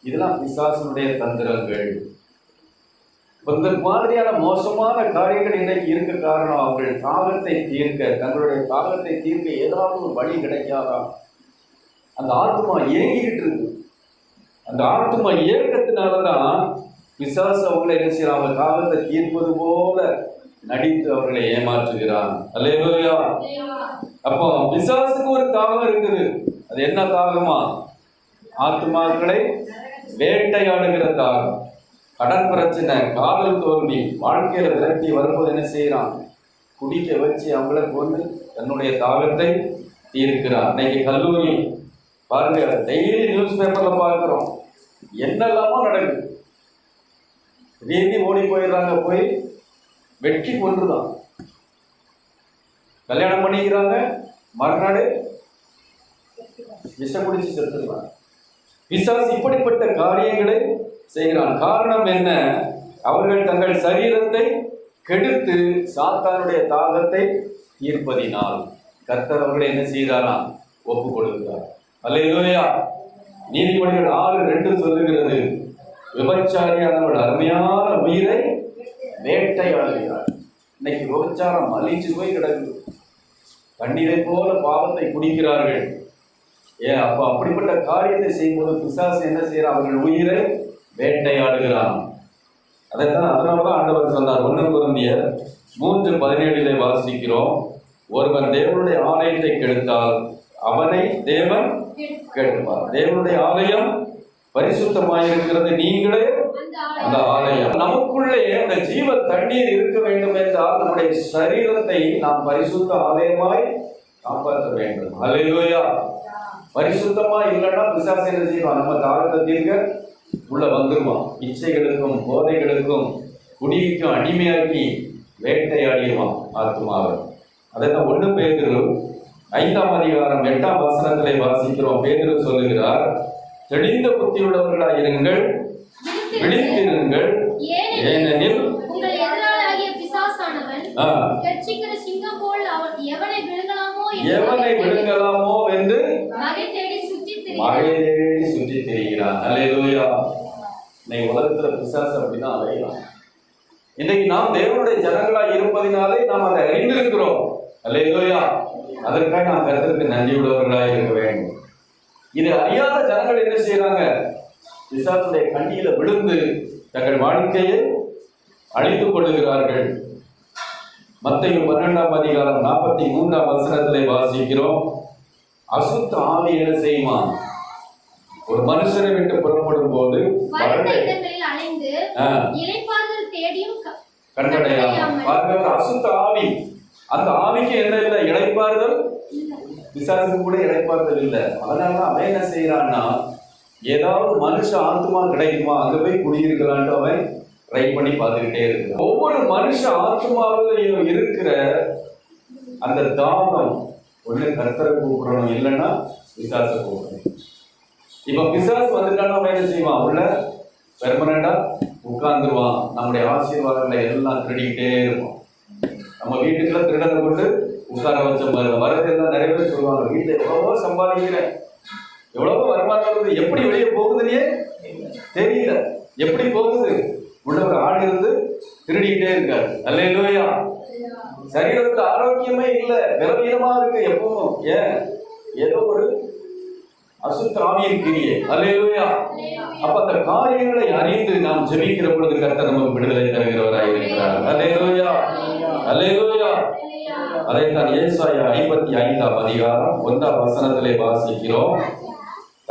இதெல்லாம் பிசாசனுடைய தந்திரங்கள். இந்த மாதிரியான மோசமான காரியங்கள் இன்னைக்கு இருக்க காரணம், அவர்கள் தாகத்தை தீர்க்க, தங்களுடைய தாகத்தை தீர்க்க ஏதாவது ஒரு வழி கிடைக்காதா? அந்த ஆத்மா ஏங்கிக்கிட்டு இருக்கு. அந்த ஆத்மா இயக்கத்தினாலதான் பிசாசு அவங்களை என்ன செய்யறான்? அவங்க தாகத்தை தீர்ப்பது போல நடித்து அவர்களை ஏமாற்றுகிறான். அல்லேலூயா. அப்போ பிசாசுக்கு ஒரு தாகம் இருக்குது. அது என்ன தாகமா? ஆத்மாக்களை வேட்டையாடுகிற தாகம். கடன் பிரச்சனை, காதல் தோல்வி, வாழ்க்கையில விரட்டி வரும்போது என்ன செய்யறான்? குடிக்க வச்சு அவங்கள கொண்டு தன்னுடைய தாகத்தை தீர்க்கிறான். இன்னைக்கு கல்லூரி பாருங்க, டெய்லி நியூஸ் பேப்பர்ல பார்க்கிறோம், என்னெல்லாமோ நடக்குது. திடீர்னு ஓடி போயிடுறாங்க, போய் வெற்றி கொன்றுதான். கல்யாணம் பண்ணிக்கிறாங்க, மறுநாடு விஷம் குடிச்சு செத்துறாங்க. பிசாசு இப்படிப்பட்ட காரியங்களை செய்கிறான். காரணம் என்ன? அவர்கள் தங்கள் சரீரத்தை கெடுத்து சாத்தானுடைய தாகத்தை தீர்ப்பதினால் கர்த்தர் அவர்களை என்ன செய்தாராம்? ஒப்பு கொடுக்கிறார். அல்லேலூயா. நீதிமொழிகள் 6:2 சொல்லுகிறது, விபச்சாரியானவள் அருமையான உயிரை வேட்டையாடுகிறார். இன்னைக்கு விபச்சாரம் அழிச்சு போய் கிடக்குது. தண்ணீரை போல பாவத்தை குடிக்கிறார்கள். ஏன் அப்ப அப்படிப்பட்ட காரியத்தை செய்யும்போது பிசாசு என்ன செய்யறான்? அவர்கள் உயிரை வேட்டையாடுகிறான். அதனாலதான் ஆண்டவர் சொன்னார். 1 கொரிந்தியர் 3:17 வாசிக்கிறோம், ஒருவன் தேவனுடைய ஆலயத்தை கெடுத்தால் அவனை தேவன் கெடுப்பார். தேவனுடைய ஆலயம் பரிசுத்தமாயிருக்கிறது, நீங்களே அந்த ஆலயம். நமக்குள்ளே அந்த ஜீவ தண்ணீர் இருக்க வேண்டும் என்றால் நம்முடைய சரீரத்தை நாம் பரிசுத்த ஆலயமாய் காப்பாற்ற வேண்டும். அல்லேலூயா. பரிசுத்தமா இல்லைன்னா பிசாசு என்ன செய்வான்? நம்ம தாகத்தை தீர்க்க உள்ள வந்துருவான். இச்சைகளுக்கும் போதைகளுக்கும் குடிக்கும் அடிமையாக்கி வேட்டையாடிடுவான் ஆத்மாவை. அதான் 1 பேதுரு 5:8 வாசிக்கிறோம். பேதுரு சொல்லுகிறார், தெளிந்த புத்தியுள்ளவர்களாக இருங்கள், விழித்திருங்கள், ஏனெனில் எவனை விழுங்கலாமோ என்று வகை தேடி சுற்றி திரிகிறான். அல்லேலூயா. இன்னைக்கு உலகத்துல பிசாசு அப்படிதான் அலையலாம். இன்னைக்கு நாம் தேவனுடைய ஜனங்களாய் இருப்பதினாலே நாம் அதை அறிந்திருக்கிறோம். அல்லேலூயா. அதற்காக நாம் கர்த்தருக்கு நன்றியுள்ளவர்களாக இருக்க வேண்டும். இதை அறியாத ஜனங்கள் என்ன செய்யறாங்க? பிசாசுடைய கண்ணியில விழுந்து தங்கள் வாழ்க்கையை அழித்துக் கொள்ளுகிறார்கள். மத்தேயு 12ஆம் அதிகாரம் 43ஆம் வசனத்திலே வாசிக்கிறோம். அசுத்த ஆவி என்ன செய்யுமா? ஒரு மனுஷனை விட்டு புறப்படும் போது வறண்ட இடங்களில் அலைந்து இளைப்பாறுதல் தேடியும் கண்டடையாமல். பாருங்க, அசுத்த ஆவி. அந்த ஆவிக்கு என்ன இல்லை? இளைப்பாறுதல். பிசாசுக்கு கூட இளைப்பாறுதல் இல்லை. அதனாலதான் அவன் என்ன செய்யறான்னா, ஏதாவது மனுஷ ஆத்மா கிடைக்குமா அங்க போய் குடியிருக்கலான்ட்டு அவன் ட்ரை பண்ணி பார்த்துக்கிட்டே இருக்கு. ஒவ்வொரு மனுஷ ஆத்மாவிலையும் இருக்கிற அந்த தாகம் ஒண்ணு கர்த்தரை கூப்பிடணும், இல்லைன்னா பிசாசை கூப்பிடணும். இப்ப பிசாசு வந்துட்டான்னா அவன் என்ன செய்வான்? உள்ள பெர்மனண்டா உட்கார்ந்துருவான். நம்முடைய ஆசீர்வாதங்களை எல்லாம் திருடிக்கிட்டே இருப்பான். நம்ம வீட்டுக்குள்ள திருடனை கொண்டு உட்கார வச்ச பாருங்க. வரதெல்லாம் நிறைய பேர் சொல்லுவாங்க, வீட்டுல எவ்வளவோ சம்பாதிக்கிறேன், எவ்வளவோ வருமானம் வருது, எப்படி வெளியே போகுதுன்னே தெரியல. எப்படி போகுது? உள்ள ஒரு ஆடு இருந்து திருடிக்கிட்டே இருக்காரு. அல்லேலூயா. சரீரத்துக்கு ஆரோக்கியமே இல்லை, பலவீனமா இருக்கு எப்பவும். ஏன்? ஏதோ ஒரு அசுத்த ஆவியின் கிரியை. அல்லேலூயா. அப்ப அந்த காரியங்களை அறிந்து நாம் ஜெபிக்கிற பொழுது கர்த்தர் நமக்கு விடுதலை தருகிறவராய் இருக்கிறார். அல்லேலூயா, அல்லேலூயா. அதைத்தான் ஏசாயா 55ஆம் அதிகாரம் 1ஆம் வசனத்திலே வாசிக்கிறோம்.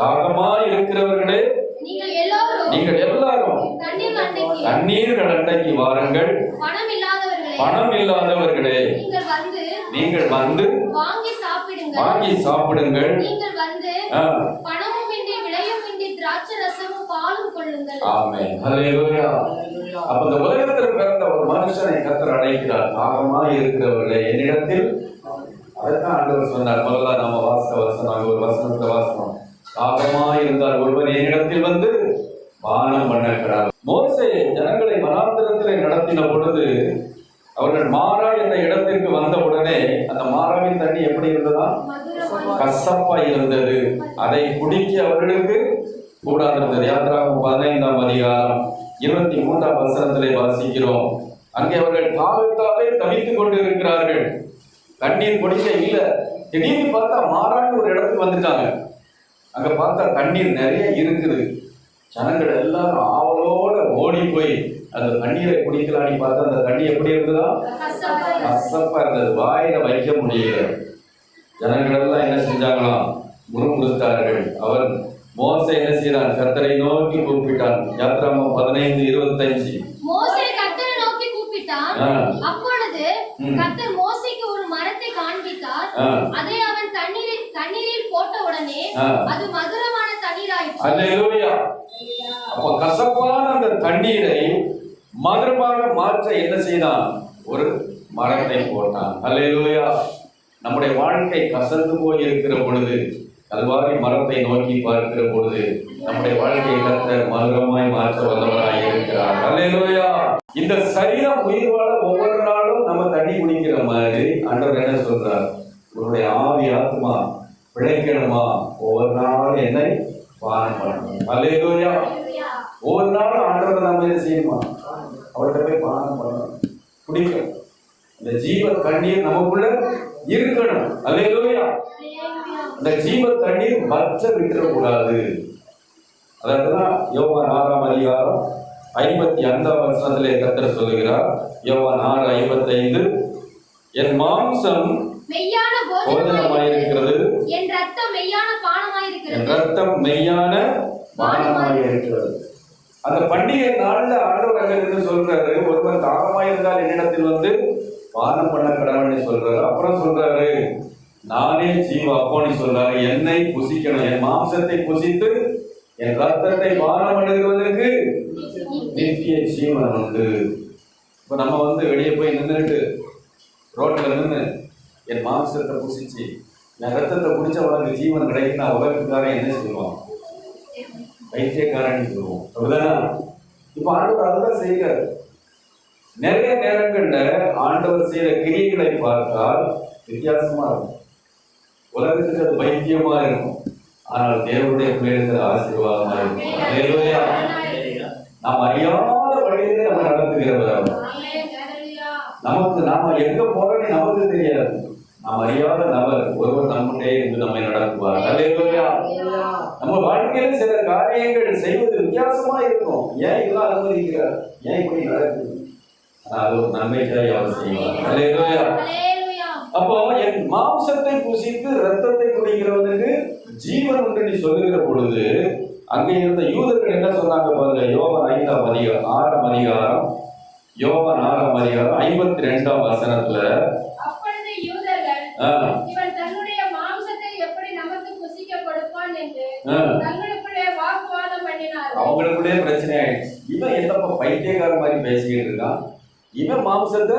தாகமாய் இருக்கிறவர்களே, நீங்கள் எல்லாரும் தண்ணீர் அண்டைக்கு வாருங்கள். பணம் இல்லாதவர்களே, நீங்கள் வந்து வாங்கி சாப்பிடுங்கள். ஆமென். ஹல்லேலூயா. அப்ப இந்த உலகத்தில் பிறந்த ஒரு மனுஷனை கர்த்தர் அழைக்கிறார். தாகமாய் இருக்கிறவர்களே என்னிடத்தில். அதைத்தான் ஆண்டவர் சொன்னார். முதல்ல நம்ம வாசித்த வசனம், ஒரு வசனத்தை வாசனம். தாகமாய் இருந்தால் ஒருவன் என்னிடத்தில் வந்து பானம் பண்ணக்கிறார். மோசே ஜனங்களை வனாந்திரத்திலே நடத்தின பொழுது அவர்கள் மாறா என்ற இடத்திற்கு வந்த உடனே அந்த மாறாவின் தண்ணி எப்படி இருந்ததா? கசப்பா இருந்தது. அதை குடிக்க அவர்களுக்கு கூடாது இருந்தது. யாத்திராகமம் 15ஆம் அதிகாரம் 23ஆம் வசனத்திலே வாசிக்கிறோம். அங்கே அவர்கள் தாகத்தாலே தவித்துக் கொண்டு இருக்கிறார்கள். தண்ணீர் குடிக்க இல்ல. திடீர்னு பார்த்தா மாறான்னு ஒரு இடத்துக்கு வந்துட்டாங்க. அங்க பார்த்தா தண்ணீர் நிறைய இருக்குது. ஜனங்கள் எல்லாரும் ஆவலோட ஓடி போய் அந்த தண்ணீரை குடிக்கலான்னு பார்த்தா அந்த தண்ணி எப்படி இருந்ததா? கசப்பா இருந்தது. வாயில வைக்க முடியல. ஜனங்கள் எல்லாம் என்ன செஞ்சாங்களாம்? முறுமுறுத்தார்கள். அவர் மோசே என்ன செய்யறான்? கர்த்தரை நோக்கி கூப்பிட்டான். யாத்திராகமம் 15:25. மோசே கர்த்தரை நோக்கி கூப்பிட்டான். அப்பொழுது கர்த்தர் மோசேக்கு ஒரு மரத்தை காண்பித்தார். அதை அவன் தண்ணீரில் போட்ட உடனே அது மதுரமான தண்ணீராயிற்று. அல்லேலூயா. அப்ப கசப்பான அந்த தண்ணீரை மதுரமாக மாற்ற என்ன செய்தான்? ஒரு மரத்தை போட்டான். அல்லேலூயா. நம்முடைய வாழ்க்கை கசந்து போய் இருக்கிற பொழுது, கல்வாரி மரத்தை நோக்கி பார்க்கிற பொழுது நம்முடைய வாழ்க்கையை கர்த்தர் மதுரமாய் மாற்ற வல்லவராய் இருக்கிறார். அல்லேலூயா. இந்த சரீரம் உயிர் வாழ ஒவ்வொரு நாளும் நம்ம தண்ணி குடிக்கிற மாதிரி ஆண்டவர் என்ன சொல்றார்? உன்னுடைய ஆவி ஆத்மா பிழைக்கணுமா? ஒவ்வொரு நாளும் என்னை பானம் பண்ணணும். அல்லேலூயா. ஒவ்வொரு நாளும் ஆண்டவர் நம்ம என்ன செய்யணுமா? அவர்கிட்ட போய் பானம் பண்ணணும், குடிக்கணும். இந்த ஜீவ தண்ணீர் நமக்குள்ள இருக்கணும். அல்லேலூயா. அந்த ஜீவ தண்ணீர் வற்ற விட்டுறக்கூடாது. அதான் யோவான் 6ஆம் அதிகாரம் 55ஆம் வசனத்திலே கர்த்தர் சொல்லுகிறார். யோவான் 6:55. என் மாம்சம் மெய்யான போஜனமாயிருக்கிறது, என் ரத்தம் மெய்யான பானமாயிருக்கிறது. என் ரத்தம் மெய்யான பானமாயிருக்கிறது. அந்த பண்டிகை நாள்ல ஆண்டவர் என்ன சொல்றாரு? ஒருவன் தாகமாயிருந்தால் என்னிடத்தில் வந்து பானம் பண்ண கடவுள்னு சொல்றாரு. அப்புறம் சொல்றாரு, நானே ஜீவ அப்போன்னு சொல்றாரு. என்னை புசிக்கணும், என் மாம்சத்தை புசித்து என் ரத்தத்தை பானம் பண்ணுகிறவனுக்கு நித்திய ஜீவன் உண்டு. இப்ப நம்ம வந்து வெளியே போய் நின்றுட்டு ரோட்ல நின்று என் மாம்சத்தை புசிச்சு என் ரத்தத்தை குடிச்ச உனக்கு ஜீவன் கிடைக்குன்னா உலகத்துக்காரன் என்ன சொல்லுவான்? வைத்தியக்காரன் சொல்லுவோம். அப்படிதானா? இப்ப ஆண்டவர் அதுதான் செய்கிறார். நிறைய நேரங்கள்ல ஆண்டவர் செய்யற கிரியைகளை பார்த்தால் வித்தியாசமா இருக்கும். உலகத்துக்கு அது வைத்தியமா இருக்கும், ஆனால் தேவனுடைய பிள்ளைகளுக்கு ஆசீர்வாதமா இருக்கும். நாம் அறியாத வழியிலே நம்ம நடத்துகிறவர். நமக்கு நாம எங்க போறோம்னு நமக்கு தெரியாது. நாம் அறியாத நபர் ஒருவர் நம்முடைய இருந்து நம்மை நடத்துவார். அல்லேலூயா. நம்ம வாழ்க்கையில சில காரியங்கள் செய்வது வித்தியாசமா இருக்கும். ஏன் இதெல்லாம் அனுமதிக்கிறார்? ஏன் இப்படி நடக்குது? அது ஒரு நன்மைக்காக அவர் செய்வார். அல்லேலூயா. அல்லேலூயா. அப்போ என் மாம்சத்தை புசித்து ரத்தத்தை குடிக்கிறவனுக்கு ஜீவன் உண்டு நீ சொல்லுகிற பொழுது அங்கே இருந்த யூதர்கள் என்ன சொன்னாங்க பாருங்க. யோவான் 5ஆம் அதிகாரம் 6ஆம் அதிகாரம் யோவான் 6ஆம் அதிகாரம் 52ஆம் வசனத்துல அப்பொழுது யூதர்கள் இவன் தன்னுடைய மாம்சத்தை எப்படி நமக்கு புசிக்க கொடுப்பான் என்று தங்களுக்குள்ளே வாக்குவாதம் பண்ணினார்கள். அவங்களுக்குள்ளே பிரச்சனை ஆயிடுச்சு. இவன் என்னப்பா பைத்தியக்கார மாதிரி பேசிக்கிட்டு இருக்கான், இவன் மாம்சத்தை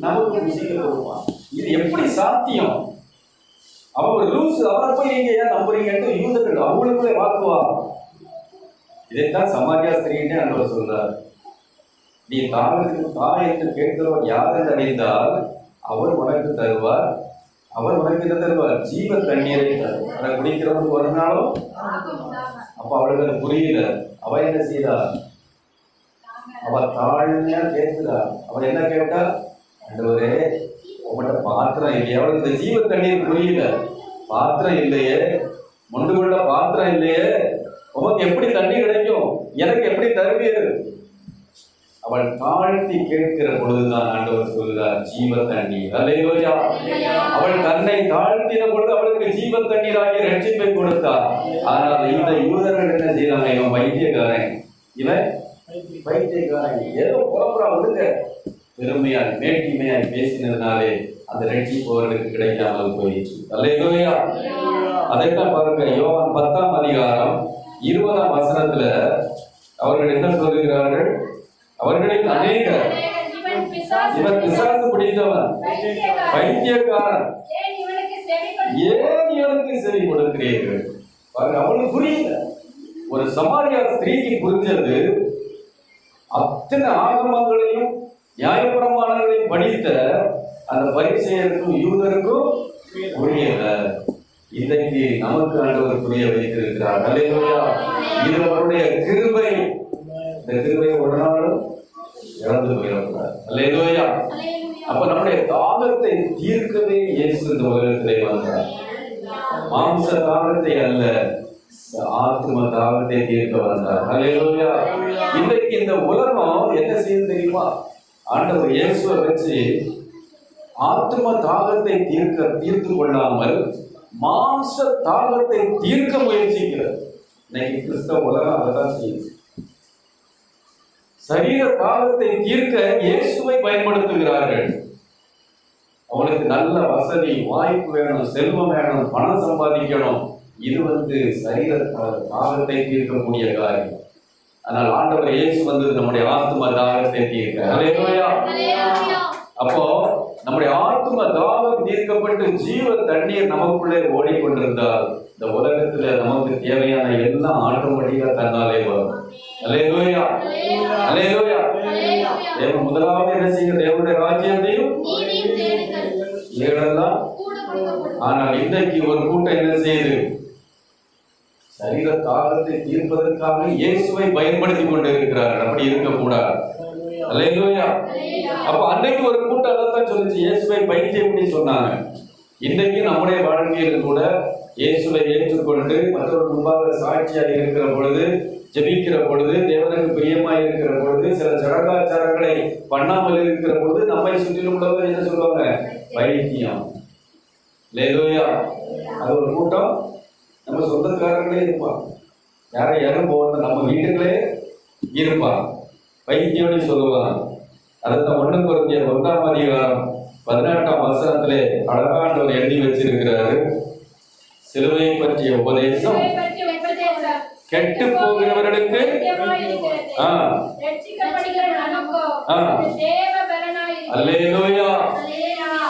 நமக்கு புசிக்க கொடுப்பான், இது எப்படி சாத்தியம்? அவன் ஒரு லூஸ், அவரை போய் நீங்க ஏன் நம்புறீங்கன்னு யூதர்கள் அவங்களுக்குள்ளே வாக்குவாதம். இதைத்தான் சமாரியா ஸ்திரீன்னு ஆண்டவர் சொல்றார். நீ தாவத்துக்கு தான் என்று கேட்கிறவர் யார் என்று அறிந்தால் அவர் உனக்கு தருவார், அவர் உனக்கு என்ன தருவார்? ஜீவ தண்ணீரை தருவார். அதை குடிக்கிறவனுக்கு ஒரு நாளும். அப்ப அவளுக்கு அது புரியல. அவ என்ன செய்தார்? அவ தாழ்மையா கேட்கிறார். அவ என்ன கேட்டா? ஆண்டவரே உங்கள்கிட்ட பாத்திரம் இல்லையே. அவளுக்கு இந்த ஜீவ தண்ணீர் புரியல. பாத்திரம் இல்லையே, முண்டு கொள்ள பாத்திரம் இல்லையே, உனக்கு எப்படி தண்ணி கிடைக்கும், எனக்கு எப்படி தருவீர்? அவள் தாழ்த்தி கேட்கிற பொழுதுதான் ஆண்டவர் சொல்கிறார் ஜீவ தண்ணீர். அல்லேலூயா. அவள் தன்னை தாழ்த்தின பொழுது அவளுக்கு ஜீவ தண்ணீராகிய ரட்சிப்பை கொடுத்தார். ஆனால் இந்த யூதர்கள் என்ன செய்யறாங்க? இவன் பைத்தியக்காரன், இவன் பைத்தியக்காரன், ஏதோ புறப்புறா விடுங்க. பெருமையாய் மேட்டிமையாய் பேசினதுனாலே அந்த ரட்சிப்பு அவர்களுக்கு கிடைக்காமல் போயிடுச்சு. அல்லேலூயா. அதைத்தான் பாருங்க. யோவான் 10ஆம் அதிகாரம் 20ஆம் வசனத்துல அவர்கள் என்ன சொல்லுகிறார்கள்? அவர்களில் அநேகர் இவன் பிசாசு பிடித்தவன், பைத்தியக்காரன், ஏன் இவனுக்கு செவி கொடுக்கிறீர்கள்? அவளுக்கு புரியல. ஒரு சமாரியா ஸ்திரீக்கு புரிஞ்சது அத்தனை ஆகமங்களையும் நியாயப்பிரமாணங்களையும் படித்த அந்த பரிசேயருக்கும் யூதருக்கும் புரியல. இன்றைக்கு நமக்கு ஆண்டவர் புரிய வைத்திருக்கிறார். அல்லேலூயா. இது அவருடைய கிருபை. இந்த கிருபையை ஒரு நாளும் இழந்து போயிடக்கூடாது. அல்லேலூயா. அப்ப நம்முடைய தாகத்தை தீர்க்கவே இயேசு இந்த உலகத்திலே வந்தார். மாம்ச தாகத்தை அல்ல, ஆத்ம தாகத்தை தீர்க்க வந்தார். அல்லேலூயா. இன்றைக்கு இந்த உலகம் என்ன செய்யுது தெரியுமா? ஆண்டவர் இயேசுவை வச்சு ஆத்ம தாகத்தை தீர்த்து கொள்ளாமல் மாம்ச தாகத்தை தீர்க்க முயற்சிக்கிறது. இன்னைக்கு கிறிஸ்தவ உலகம் அதான் செய்யுது. சரீர தாகத்தை தீர்க்க இயேசுவை பயன்படுத்துகிறார்கள். அவனுக்கு நல்ல வசதி வாய்ப்பு வேணும், செல்வம் வேணும், பணம் சம்பாதிக்கணும். இது சரீர தாகத்தை தீர்க்கக்கூடிய காரியம். ஆனால் ஆண்டவர் இயேசு நம்முடைய ஆத்ம தாகத்தை தீர்க்க. அல்லேலூயா. அப்போ நம்முடைய ஆத்ம தாகம் தீர்க்கப்பட்டு ஜீவ தண்ணீர் நமக்குள்ளே ஓடிக்கொண்டிருந்தால் இந்த உலகத்துல நமக்கு தேவையான எல்லாம் ஆட்டோமேட்டிக்கா தன்னாலே வரும். அல்லேலூயா. அல்லேலூயா. தேவன் முதலாவது என்ன செய்ய? தேவனுடைய ராஜ்யத்தையும் இதெல்லாம். ஆனால் இன்றைக்கு ஒரு கூட்டம் என்ன செய்யுது? சரீர தாகத்தை தீர்ப்பதற்காக இயேசுவை பயன்படுத்தி கொண்டு இருக்கிறார்கள். அப்படி இருக்கக்கூடாது. அல்லேலூயா. அப்ப அன்னைக்கு ஒரு கூட்டம் தான் சொல்லுச்சு, இயேசுவை பைத்தியம்னு சொன்னாங்க. இன்றைக்கு நம்முடைய வாழ்க்கையில் கூட இயேசுவை ஏற்றுக்கொண்டு மற்றொரு முன்பாக சாட்சியாக இருக்கிற பொழுது, ஜெபிக்கிற பொழுது, தேவனுக்கு பிரியமாய் இருக்கிற பொழுது, சில சடங்காச்சாரங்களை பண்ணாமல் இருக்கிற பொழுது நம்மை சுற்றிலும் உள்ளவங்க என்ன சொல்லுவாங்க? பைத்தியம். அல்லேலூயா. அது ஒரு கூட்டம். நம்ம சொந்தக்காரர்களே இருப்பாங்க, யாரும் போவாங்க, நம்ம வீட்டுகளே இருப்பாங்க, பைத்தியம்னு சொல்லுவாங்க. அதுதான் 1 கொரிந்தியர் 1ஆம் அதிகாரம் 18ஆம் வசனத்திலே அழகாண்டவர் எழுதி வச்சிருக்கிறாரு. சிலுவையை பற்றிய உபதேசம் கெட்டு போகிறவர்களுக்கு அல்லேலூயா.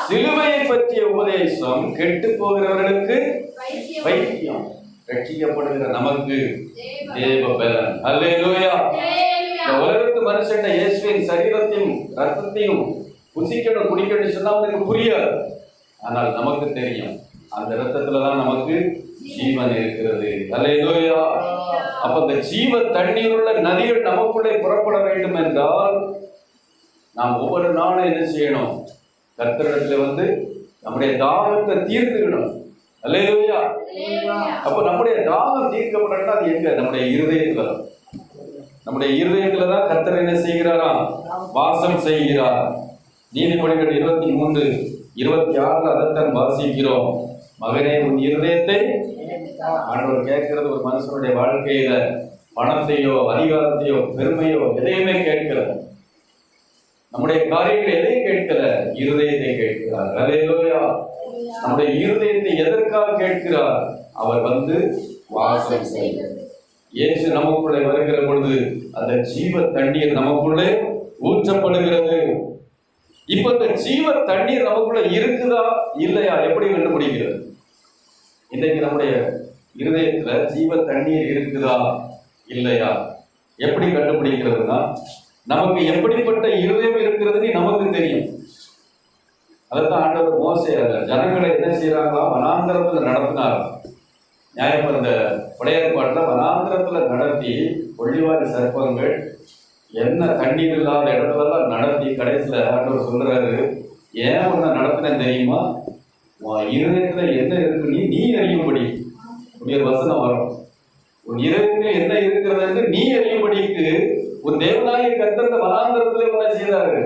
சிலுவையை பற்றிய உபதேசம் கெட்டு போகிறவர்களுக்கு பைத்தியம், ரட்சிக்கப்படுகிற நமக்கு தேவ பலன். அல்லேலூயா. இந்த உலகத்து மனுஷன் இயேசுவின் சரீரத்தையும் ரத்தத்தையும் புசிக்கணும் குடிக்கணும் சொன்னா அவனுக்கு புரியாது. ஆனால் நமக்கு தெரியும், அந்த ரத்தத்துலதான் நமக்கு ஜீவன் இருக்கிறது. அல்லேலூயா. அப்ப இந்த ஜீவ தண்ணீர் உள்ள நதிகள் நமக்குள்ளே புறப்பட வேண்டும் என்றால் நாம் ஒவ்வொரு நாளும் என்ன செய்யணும்? கர்த்தரிடத்துல நம்முடைய தாகத்தை தீர்த்துக்கணும். அல்லேலூயா. அப்ப நம்முடைய தாகம் தீர்க்கப்படணும். அது எங்க? நம்முடைய இருதயத்துல. நம்முடைய இருதயத்துல தான் கர்த்தர் என்ன செய்கிறாராம்? வாசம் செய்கிறார். நீதிமொழிகள் 23:26 அதைத்தான் வாசிக்கிறோம். மகனே, உன் இருதயத்தை ஆண்டவர் கேட்கிறது ஒரு மனுஷனுடைய வாழ்க்கையில பணத்தையோ அதிகாரத்தையோ பெருமையோ எதையுமே கேட்கல. நம்முடைய காரியங்கள் எதையும் கேட்கல, இருதயத்தை கேட்கிறார். அல்லேலூயா. நம்முடைய இருதயத்தை எதற்காக கேட்கிறார்? அவர் வந்து வாசம் செய்கிறார். இயேசு நமக்குள்ளே வருகிற பொழுது அந்த ஜீவ தண்ணீர் நமக்குள்ளே ஊற்றப்படுகிறது. இப்ப இந்த ஜீவ தண்ணீர் நமக்குள்ள இருக்குதா இல்லையா எப்படி கண்டுபிடிக்கிறது? இன்னைக்கு நம்முடைய இருதயத்துல ஜீவ தண்ணீர் இருக்குதா இல்லையா எப்படி கண்டுபிடிக்கிறதுனா, நமக்கு எப்படிப்பட்ட இருதயம் இருக்கிறதுன்னு நமக்கு தெரியும். அதைத்தான் ஆண்டவர் மோசே ஜனங்களை என்ன செய்யறாங்களா, வனாந்தரத்துல நடத்தினார். நியாயம் இந்த பழையற்பாட்டில் வனாந்திரத்துல நடத்தி கொள்ளிவாரி சர்ப்பங்கள் என்ன தண்ணீர் இல்லாத இடத்துலலாம் நடத்தி கடைசியில் ஆண்டவர் சொல்றாரு, ஏன் உன்னை நடத்தினேன் தெரியுமா? உன் இருதயத்துல என்ன இருக்கு நீ அறியும்படி. உடைய வசனம் வரும், உன் இருதயத்தில் என்ன இருக்கிறது நீ அறியும்படிக்கு உன் தேவனாகிய கர்த்தர் வனாந்திரத்துல என்ன செய்தாரு?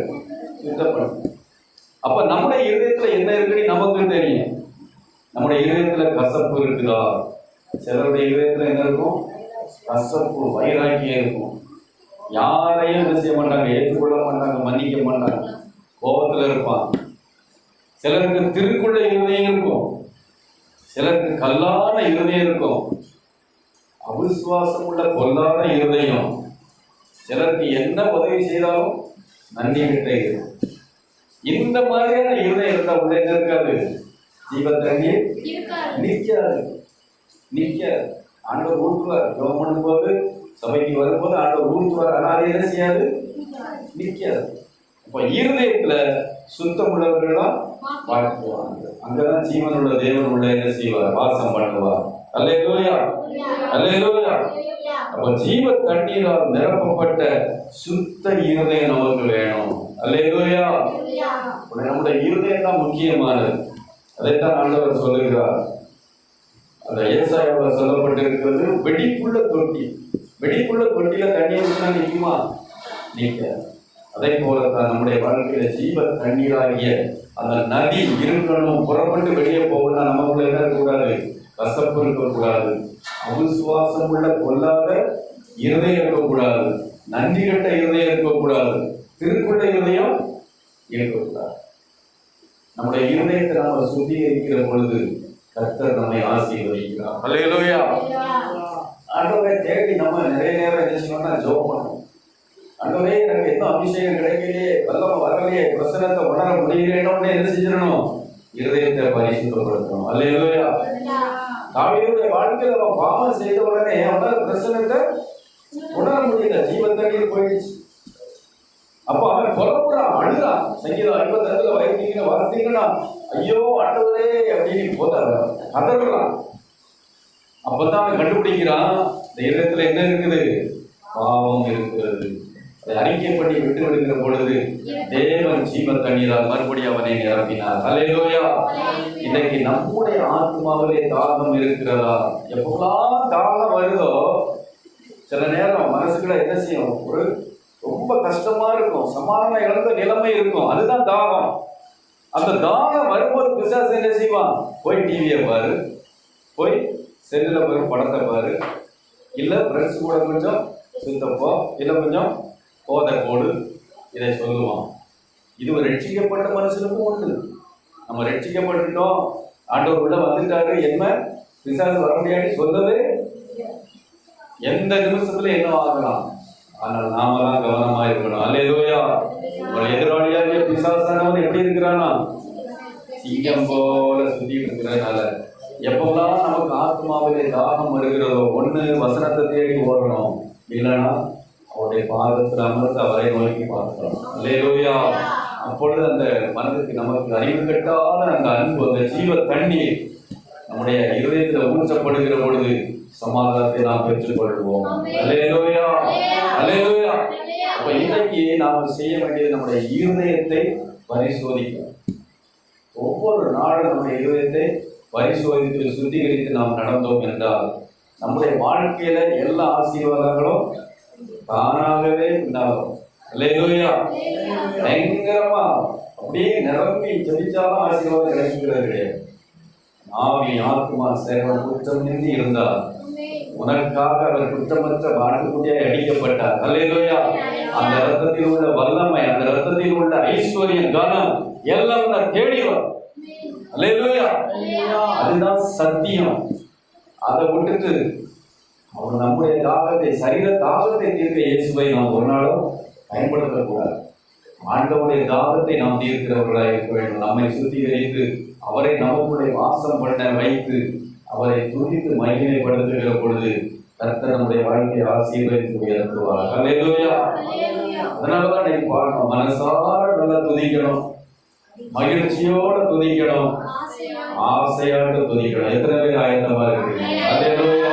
சுத்தப்படும். அப்ப நம்முடைய இருதயத்துல என்ன இருக்குன்னு நமக்கு தெரியும். நம்முடைய இருதயத்துல கசப்பு இருக்குதா? சிலருடைய இதயத்துல என்ன இருக்கும்? கசப்பு, வைராக்கியம் இருக்கும். யாரையும் என்ன செய்ய மாட்டாங்க, ஏற்றுக்கொள்ள மாட்டாங்க, மன்னிக்க மாட்டாங்க, கோபத்துல இருப்பான். சிலருக்கு திருக்குள்ள இருதயம் இருக்கும், சிலருக்கு கல்லான இருதயம் இருக்கும், அவிசுவாசம் உள்ள பொல்லாத இருதயம். சிலருக்கு என்ன உதவி செய்தாலும் நன்றி கிட்ட இருக்கும். இந்த மாதிரியான இருதயம் இருந்தா உள்ள இருக்காது, ஜீவ தண்ணீர் நிற்காது. ஆண்டவர் ஊற்றுவார். ஜெபம் பண்ணும்போது சபைக்கு வரும்போது ஆண்டவர் ஊற்றுவார். ஆனால் அது என்ன செய்யாது? நிற்காது. அப்ப இருதயத்துல சுத்தம் உள்ளவர்கள் தான் வாழ்த்துவாங்க. அங்கதான் ஜீவன் உள்ள தேவன் உள்ள என்ன செய்வார்? வாசம் பண்ணுவார். அல்லேலூயா, அல்லேலூயா. அப்ப ஜீவ தண்ணீரால் நிரப்பப்பட்ட சுத்த இருதயம் நமக்கு வேணும். அல்லேலூயா. நம்முடைய இருதயம் தான் முக்கியமானது. அதைத்தான் ஆண்டவர் சொல்லுகிறார். அந்த ஏசாயாவில் சொல்லப்பட்டிருக்கிறது, வெடிப்புள்ள தொட்டி. வெடிப்புள்ள தொட்டியில தண்ணீர் ஊற்றினா நிற்குமா? நிற்க. அதே போலத்தான் நம்முடைய வாழ்க்கையில ஜீவ தண்ணீராகிய அந்த நதி இருக்கணும். புறப்பட்டு வெளியே போகணும். நமக்குள்ள என்ன இருக்கக்கூடாது? கசப்பு இருக்கக்கூடாது, அவிசுவாசம் உள்ள கொல்லாத இருதயம் இருக்கக்கூடாது, நன்றி கட்ட இருதயம் இருக்கக்கூடாது, திருக்குள்ள இருதயம் இருக்கக்கூடாது. நம்முடைய இருதயத்தை நாம சுத்திகரிக்கிற பொழுது கர்த்தர் நம்மை ஆசீர்வதிக்கிறார். அல்லேலூயா. ஆண்டவரை தேடி நம்ம நிறைய நேரம் என்ன செய்யணும்னா ஜெபம் பண்ணணும். ஆண்டவரே, எனக்கு எந்த அபிஷேகம் கிடைக்கலையே, வல்லமை வரலையே, பிரசனத்தை உணர முடியலன்னு என்ன செஞ்சிடணும்? இருதயத்தை பரிசுத்தப்படுத்தணும். அல்லேலூயா. தாவீதுடைய வாழ்க்கையில அவன் பாவம் செய்த உடனே அவனால பிரசனத்தை உணர முடியல, ஜீவ தண்ணீர் போயிடுச்சு. அப்ப அவன் புறப்புறான், அழுறான். சங்கீதம் 52 வார்த்தைங்கன்னா, ஐயோ ஆண்டவரே அப்படின்னு கதறான். அப்பதான் அவன் கண்டுபிடிக்கிறான், இந்த இதயத்துல என்ன இருக்குது? பாவம் இருக்கிறது. அதை அறிக்கை பண்ணி விட்டு விடுகிற பொழுது தேவன் ஜீவ தண்ணீரால் மறுபடியும் அவனை நிரப்பினார். அல்லேலூயா. இன்னைக்கு நம்முடைய ஆத்மாவிலே தாகம் இருக்கிறதா? எப்பெல்லாம் தாகம் வருதோ சில நேரம் மனசுக்குள்ள என்ன செய்யும்? ஒரு ரொம்ப கஷ்டமா இருக்கும், சமாதானம் இழந்த நிலைமை இருக்கும். அதுதான் தாகம். அந்த தாகம் வரும்போது பிசாசு என்ன செய்வான்? போய் டிவியை பாரு, போய் செல்லுல போய் படத்தை பாரு, இல்ல ஃப்ரெண்ட்ஸ் கூட கொஞ்சம் சுத்தப்போ, இல்ல கொஞ்சம் போதை போடு, இதை சொல்லுவான். இது ஒரு ரட்சிக்கப்பட்ட மனுஷனுக்கும் உண்டு. நம்ம ரட்சிக்கப்பட்டுட்டோம், ஆண்டவர் உள்ள வந்துட்டாரு, என்ன பிசாசு வர முடியாது சொல்லவே எந்த நிமிஷத்துல என்ன ஆகலாம். ஆனால் நாம தான் கவனமா இருக்கணும். அல்லேலூயா. ஒரு எதிராளியாக பிசாசானவன் எப்படி இருக்கிறானா? சிங்கம் போல சுத்தி இருக்கிறதுனால எப்பெல்லாம் நமக்கு ஆத்மாவிலே தாகம் வருகிறதோ, ஒண்ணு வசனத்தை தேடி ஓடணும், இல்லைன்னா அவருடைய பாதத்தில் அமர்ந்து அவரை நோக்கி பார்க்கிறோம். அல்லேலூயா. அப்பொழுது அந்த மனதுக்கு நமக்கு அறிவு கட்டாத அந்த அன்பு, அந்த ஜீவ தண்ணீர் நம்முடைய இருதயத்தில் ஊற்றப்படுகிற பொழுது சமாதானத்தை நாம் பெற்றுக்கொள்வோம். அல்லேலூயா, அல்லேலூயா. அப்ப இன்னைக்கு நாம் செய்ய வேண்டியது நம்முடைய இருதயத்தை பரிசோதிக்க. ஒவ்வொரு நாளும் நம்முடைய இருதயத்தை பரிசோதித்து சுத்திகரித்து நாம் நடந்தோம் என்றால் நம்முடைய வாழ்க்கையில எல்லா ஆசீர்வாதங்களும் தானாகவே உண்டாகும். அல்லேலூயா. பயங்கரமா அப்படியே நிரம்பி ஜெபிச்சாலும் ஆசீர்வாதம் கிடைக்கிறது கிடையாது. ஆவி ஆத்மா சேவன் குற்றமின்றி இருந்தார். உனக்காக அவர் குற்றமற்ற ஆட்டுக்குட்டியாய் அடிக்கப்பட்டார். அல்லேலூயா. அந்த ரத்தத்தில் உள்ள வல்லமை, அந்த ரத்தத்தில் உள்ள ஐஸ்வர்யம், கனம் எல்லாம் நான் தேடி வரும். அல்லேலூயா. அதுதான் சத்தியம். அதை விட்டுட்டு அவர் நம்முடைய தாகத்தை, சரீர தாகத்தை தீர்க்க இயேசுவை நாம் ஒரு நாளும் பயன்படுத்தக்கூடாது. ஆண்டவருடைய தாகத்தை நாம் தீர்க்கிறவர்களாக இருக்க வேண்டும். நம்மை சுத்திகரித்து அவரை நமக்குள்ளே வாசம் பண்ண வைத்து அவரை துதித்து மகிமைப்படுத்துகிற பொழுது கர்த்தர் நம்முடைய வாழ்க்கையை ஆசீர்வதித்து உயர்த்துவார். அல்லேலூயா. அதனாலதான் நீங்க பாடணும், மனசார நல்லா துதிக்கணும், மகிழ்ச்சியோட துதிக்கணும், ஆசையோட துதிக்கணும். எத்தனை பேர் ஆயத்தமா இருக்கிறீங்க? அல்லேலூயா.